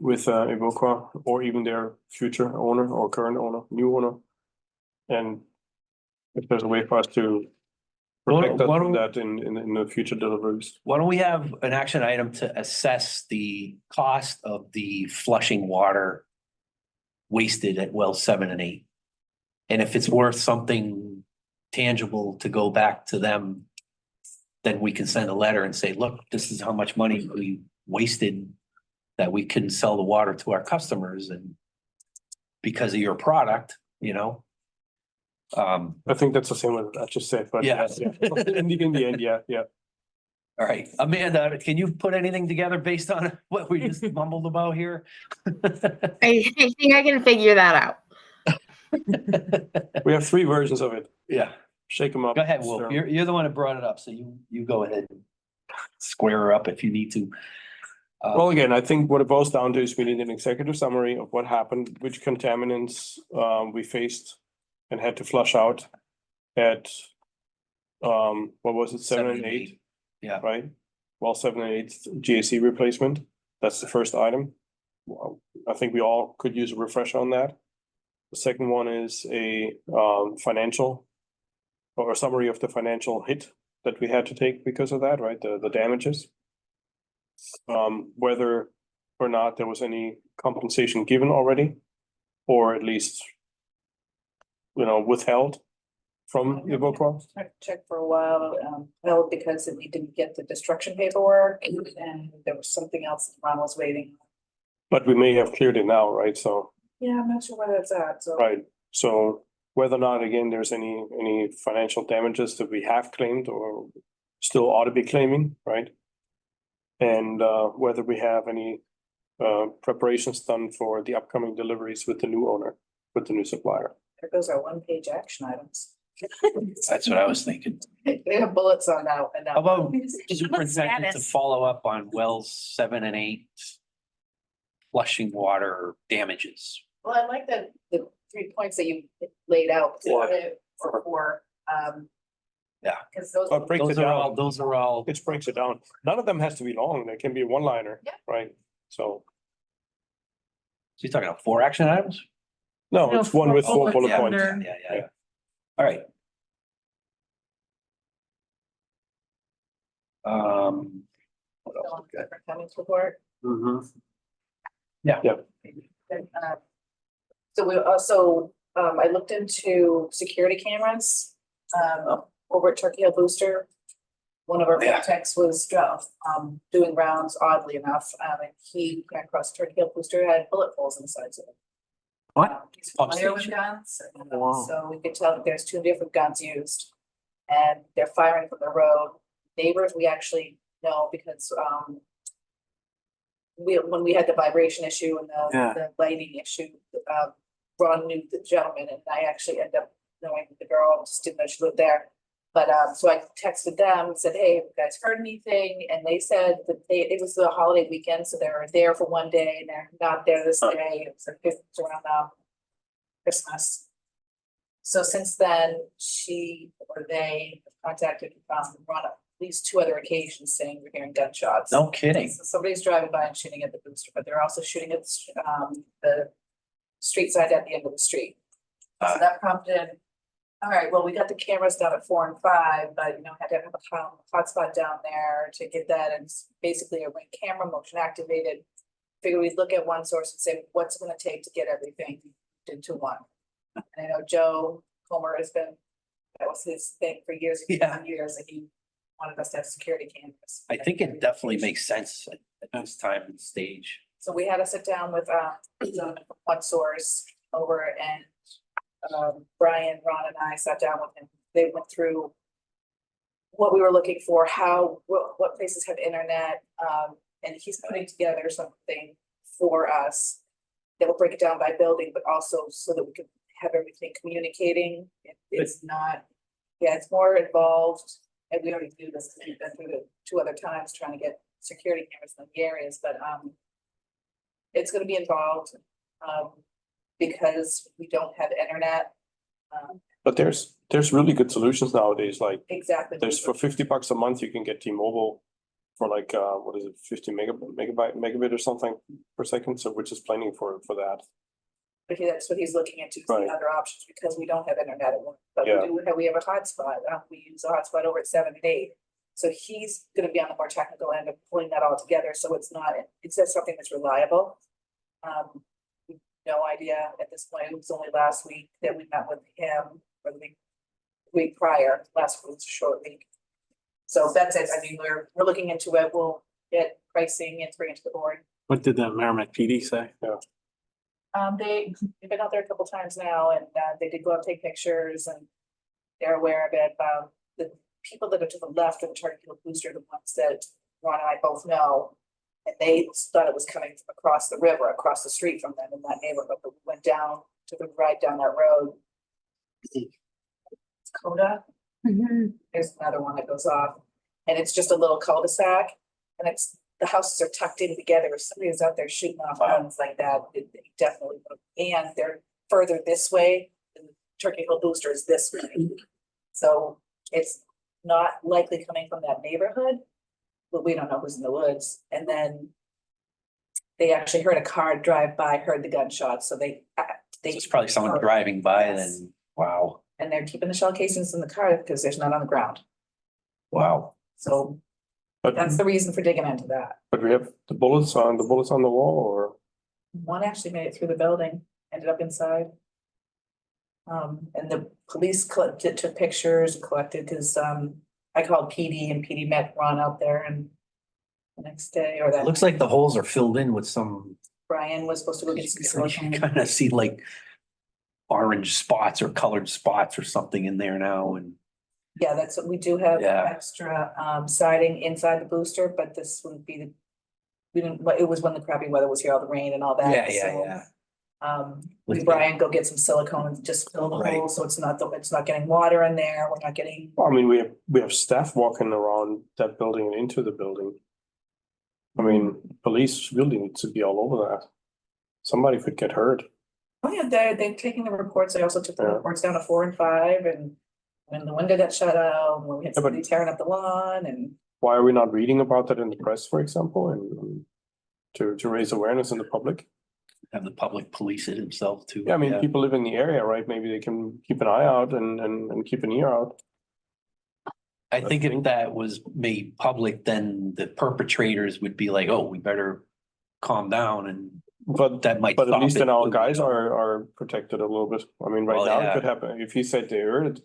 With Evoqua or even their future owner or current owner, new owner. And if there's a way for us to protect us Why from don't- that in the future deliveries. Why don't we have an action item to assess the cost of the flushing water wasted at well 7 and 8? And if it's worth something tangible to go back to them, then we can send a letter and say, look, this is how much money we wasted that we couldn't sell the water to our customers and because of your product, you know? I think that's the same what I just said, but Yeah. in the end, yeah. All right, Amanda, can you put anything together based on what we just mumbled about here? I think I can figure that out. We have 3 versions of it. Yeah, Shake them up. go ahead, stir Wolf. 'em. You're the one that brought it up, so you go ahead and square her up if you need to. Well, again, I think what it boils down to is we need an executive summary of what happened, which contaminants we faced and had to flush out at what was it, 7 and 8, Yeah, right? Well, 7 and 8 GAC replacement. That's the first item. Well, I think we all could use a refresher on that. The second one is a financial or a summary of the financial hit that we had to take because of that, right? The damages. Whether or not there was any compensation given already, or at least, withheld from the Evoqua. Check for a while, held because we didn't get the destruction paperwork and there was something else that Ron was waiting. But we may have cleared it now, right? So, Yeah, I'm not sure where that's at, so. right, so whether or not, again, there's any financial damages that we have claimed or still ought to be claiming, right? And whether we have any preparations done for the upcoming deliveries with the new owner, with the new supplier. There goes our one-page action items. That's what I was thinking. They have bullets on that and that. How about What's superintendent to status? follow up on wells 7 and 8? Flushing water damages. Well, I like the 3 points that you laid out for it, Yeah. Cause those. But breaks it down. Those are all, It breaks it down. None of them has to be long. They can be one liner, Yeah. right? So, so you're talking about 4 action items? no, No, it's one with 4 bullets bullet Yeah, points. under- Yeah. All right. What else we got? Superintendent's report. Mhm. So we also, I looked into security cameras, over at Turkey Hill Booster. One of our Yeah. techs was, doing rounds oddly enough, and he came across Turkey Hill Booster had bullet holes in the sides of it. What? He's Pump familiar with station. guns, Wow. so we could tell that there's 2 different guns used. And they're firing from the road. Neighbors, we actually know because, when we had the vibration issue and Yeah. the lighting issue, Ron knew the gentleman and I actually ended up knowing the girl, just didn't know she lived there. But, so I texted them and said, hey, have you guys heard anything? And they said that it was the holiday weekend, so they were there for one day and they're not there this day. It was like it's around, Christmas. So since then, she or they have contacted, Ron at least 2 other occasions saying we're hearing gunshots. No kidding. So somebody's driving by and shooting at the booster, but they're also shooting at the street side at the end of the street. So that prompted, all right, well, we got the cameras down at 4 and 5, but had to have a hotspot down there to get that, and it's basically a ring camera, motion activated. Figure we'd look at one source and say, what's it gonna take to get everything into one? And I know Joe Comer that was his thing for years and years, and he wanted us to have security cameras. I think it definitely makes sense at this time and stage. So we had to sit down with one source over and Brian, Ron and I sat down with him. They went through what we were looking for, what places have internet, and he's putting together something for us that will break it down by building, but also so that we can have everything communicating. It's not, it's more involved, and we already do this, we've been through it 2 other times trying to get security cameras in the areas, but it's gonna be involved, because we don't have internet. But there's really good solutions nowadays, like Exactly. there's for $50 a month, you can get T-Mobile for like, what is it, 50 megabit or something per second, so which is plenty for that. But that's what he's looking into, Right. the other options, because we don't have internet at work, but Yeah. we have a hotspot, we use a hotspot over at 7 and 8. So he's gonna be on the more technical end of pulling that all together, so it's just something that's reliable. No idea at this point, it was only last week that we met with him, or the week prior, last week was a short week. So that's it, I mean, we're looking into it, we'll get pricing and bring it to the board. What did the Merrimack PD say? They've been out there a couple times now and they did go out and take pictures and they're aware of it. The people that are to the left of the Turkey Hill Booster, the ones that Ron and I both know. And they thought it was coming from across the river, across the street from them in that neighborhood, but we went down to the right down that road. It's Coda, there's another one that goes off and it's just a little cul-de-sac and the houses are tucked in together. If somebody was out there shooting off guns like that, it definitely would. And they're further this way, and the Turkey Hill Booster is this way. So it's not likely coming from that neighborhood, but we don't know who's in the woods. And then they actually heard a car drive by, heard the gunshots, so they. It's probably someone driving by and then, wow. And they're keeping the shell casings in the car because there's none on the ground. Wow. So But, that's the reason for digging into that. but we have the bullets on the wall, or? One actually made it through the building, ended up inside. And the police collected, took pictures, collected, cause, I called PD and PD met Ron out there and the next day, or It that looks like the holes are filled in with some, Brian was supposed to go get some silicone. kind of see like orange spots or colored spots or something in there now and. Yeah, that's what we do have Yeah. extra, siding inside the booster, but this wouldn't be the. We didn't, but it was when the crappy weather was here, all the rain and all that. Yeah, yeah, so, yeah. We With- Brian go get some silicone and just fill the Right. hole, so it's not getting water in there, we're not getting. I mean, we have staff walking around that building and into the building. I mean, police really needs to be all over that. Somebody could get hurt. Oh, yeah, they're taking the reports, they also took the Yeah. reports down to 4 and 5, and when the window got shut out, when we had Yeah, but- somebody tearing up the lawn, and Why are we not reading about that in the press, for example, and to raise awareness in the public? Have the public police it himself too. Yeah, I mean, people live in the area, right? Maybe they can keep an eye out and keep an ear out. I think if that was made public, then the perpetrators would be like, oh, we better calm down and But that might. But at stop least it then our too, guys you know? are protected a little bit. I mean, right Well, now it yeah. could happen. If he said they heard it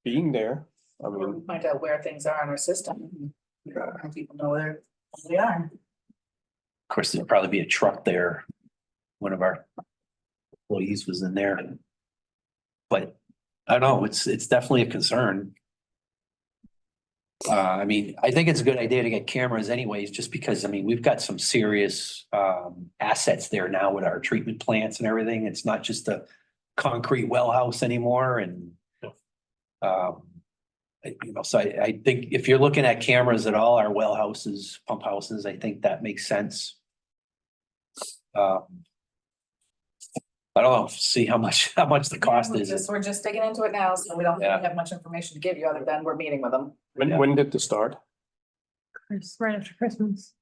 being there, I we'll mean, find out where things are in our system. And people know where they are. Of course, there'd probably be a truck there. One of our employees was in there. But I don't know, it's definitely a concern. I mean, I think it's a good idea to get cameras anyways, just because, I mean, we've got some serious assets there now with our treatment plants and everything. It's not just a concrete well house anymore and you know, so I think if you're looking at cameras at all our well houses, pump houses, I think that makes sense. I don't know, see how much the cost is. We're just digging into it now, so we don't Yeah. really have much information to give you other than we're meeting with them. when did this start? Right after Christmas.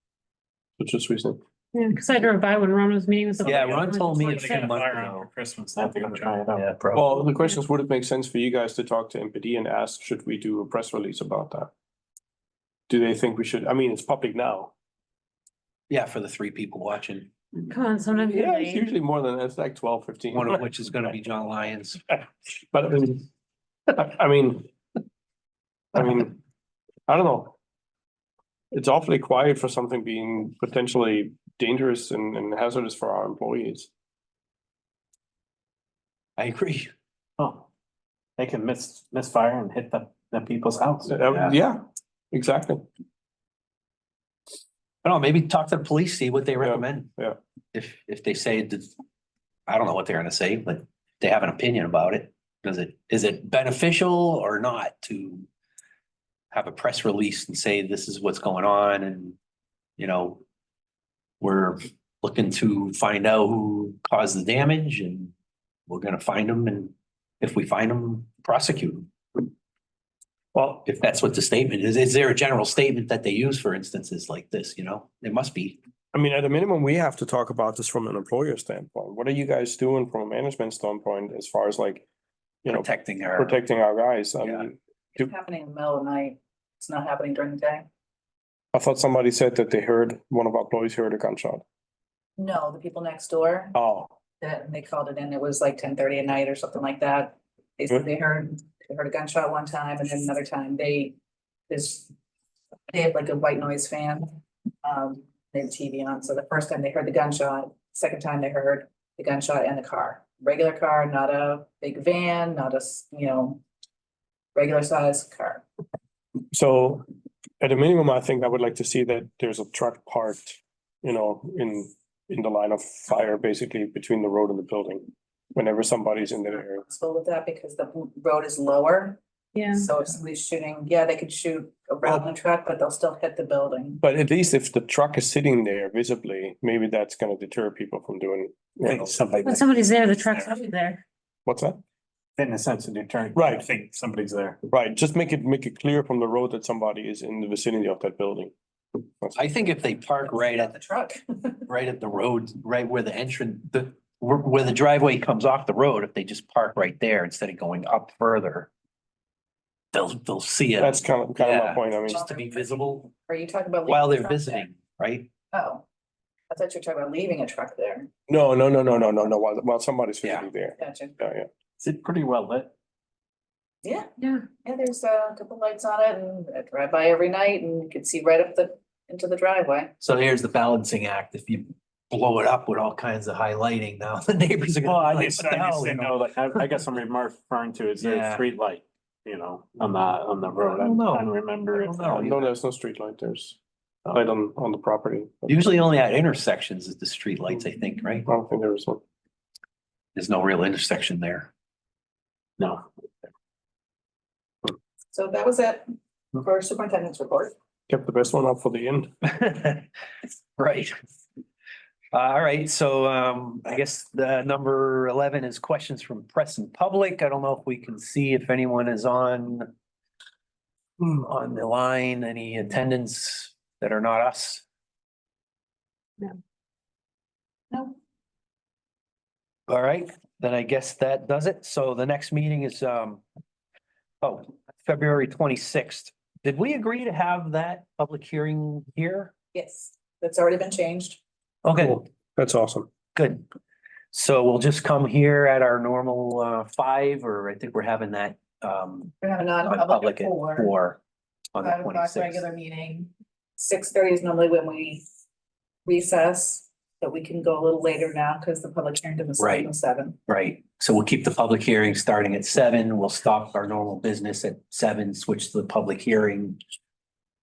So just recently. Yeah, because I drove by when Ron was meeting with. the- Yeah, Ron told me a They few got a months fire ago. after Christmas, I have to go try it out. Yeah, probably. Well, the question is, would it make sense for you guys to talk to MPD and ask, should we do a press release about that? Do they think we should? I mean, it's public now. Yeah, for the 3 people watching, Come on, sometimes. you're Yeah, it's late. usually more than, it's like 12, 15. one of which is gonna be John Lyons. But I mean, I don't know. It's awfully quiet for something being potentially dangerous and hazardous for our employees. I agree. Oh, they can misfire and hit the people's house. Yeah, exactly. I don't know, maybe talk to the police, see what they recommend. yeah. If they say that, I don't know what they're gonna say, but they have an opinion about it. Is it beneficial or not to have a press release and say this is what's going on and, you know, we're looking to find out who caused the damage and we're gonna find them, and if we find them, prosecute them. Well, If that's what the statement is. Is there a general statement that they use for instances like this, you know? There must be. I mean, at a minimum, we have to talk about this from an employer standpoint. What are you guys doing from a management standpoint as far as like, you know, Protecting our. protecting our guys? I Yeah. mean, It's happening in the middle of the night. It's not happening during the day. I thought somebody said that they heard, one of our employees heard a gunshot. No, the people next door, Oh, that they called it in, it was like 10:30 at night or something like that. They said they heard a gunshot one time and then another time they have like a white noise fan. They have TV on, so the first time they heard the gunshot, second time they heard the gunshot and the car, regular car, not a big van, not a, regular size car. so at a minimum, I think I would like to see that there's a truck parked, you know, in the line of fire, basically between the road and the building. Whenever somebody's in that area. Possible with that because the road is lower, Yeah, so if somebody's shooting, yeah, they could shoot around the truck, but they'll still hit the building. But at least if the truck is sitting there visibly, maybe that's gonna deter people from doing, I you think know, somebody. when somebody's there, the truck's up there. what's that? In a sense of deterrent. Right. I think somebody's there. Right, just make it clear from the road that somebody is in the vicinity of that building. I think if they park right Not at, the truck. right at the road, right where the entrance, where the driveway comes off the road, if they just park right there instead of going up further. They'll see it. That's kind of my Yeah. point. I mean, Just to be visible Are you talking about? while leaving they're a truck there? visiting, right? Oh, I thought you were talking about leaving a truck there. no, while somebody's physically there. Gotcha. Yeah. Is it pretty well lit? Yeah, Yeah. yeah, there's a couple lights on it and I drive by every night and you can see right up into the driveway. So here's the balancing act. If you blow it up with all kinds of high lighting, now the neighbors are Well, gonna. I be like, just, "What the I just hell," you didn't know? know, like, I guess I'm referring to, is there a Yeah. street light, you know, on the road? I don't know. I'm trying to remember. I don't know. No, there's no street light. There's light on the property. Usually only at intersections is the street lights, I think, right? I don't think there was one. There's no real intersection there. No. So that was it for superintendent's report. Kept the best one up for the end. Right. All right, so I guess the number 11 is questions from press and public. I don't know if we can see if anyone is on the line, any attendants that are not us. No. All right, then I guess that does it. So the next meeting is February 26th. Did we agree to have that public hearing here? Yes, that's already been changed. Okay, Cool. That's awesome. good. So we'll just come here at our normal 5, or I think we're having that We're having a non-public non-public at at 4. 4 on the 5 o'clock 26th. regular meeting. 6:30 is normally when we recess, but we can go a little later now because the public hearing doesn't start Right. until 7. Right, so we'll keep the public hearing starting at 7. We'll stop our normal business at 7, switch to the public hearing.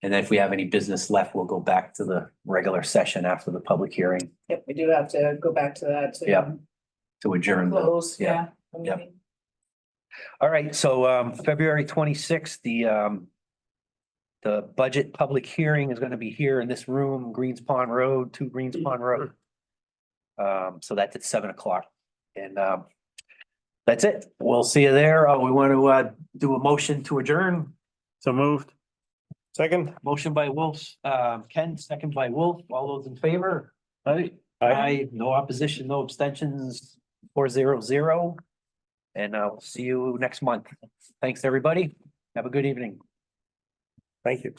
And then if we have any business left, we'll go back to the regular session after the public hearing Yep, we do have to go back to that to Yeah. to adjourn. the- close, yeah. the Yep. meeting. All right, so February 26th, the budget public hearing is gonna be here in this room, Greens Pond Road, 2 Greens Pond Road. So that's at 7 o'clock. And that's it. We'll see you there. We want to do a motion to adjourn. So moved. Second? Motion by Wolf, Ken, second by Wolf. All those in favor? Aye. Aye, no opposition, no abstentions, 4-0-0. And I'll see you next month. Thanks, everybody. Have a good evening. Thank you.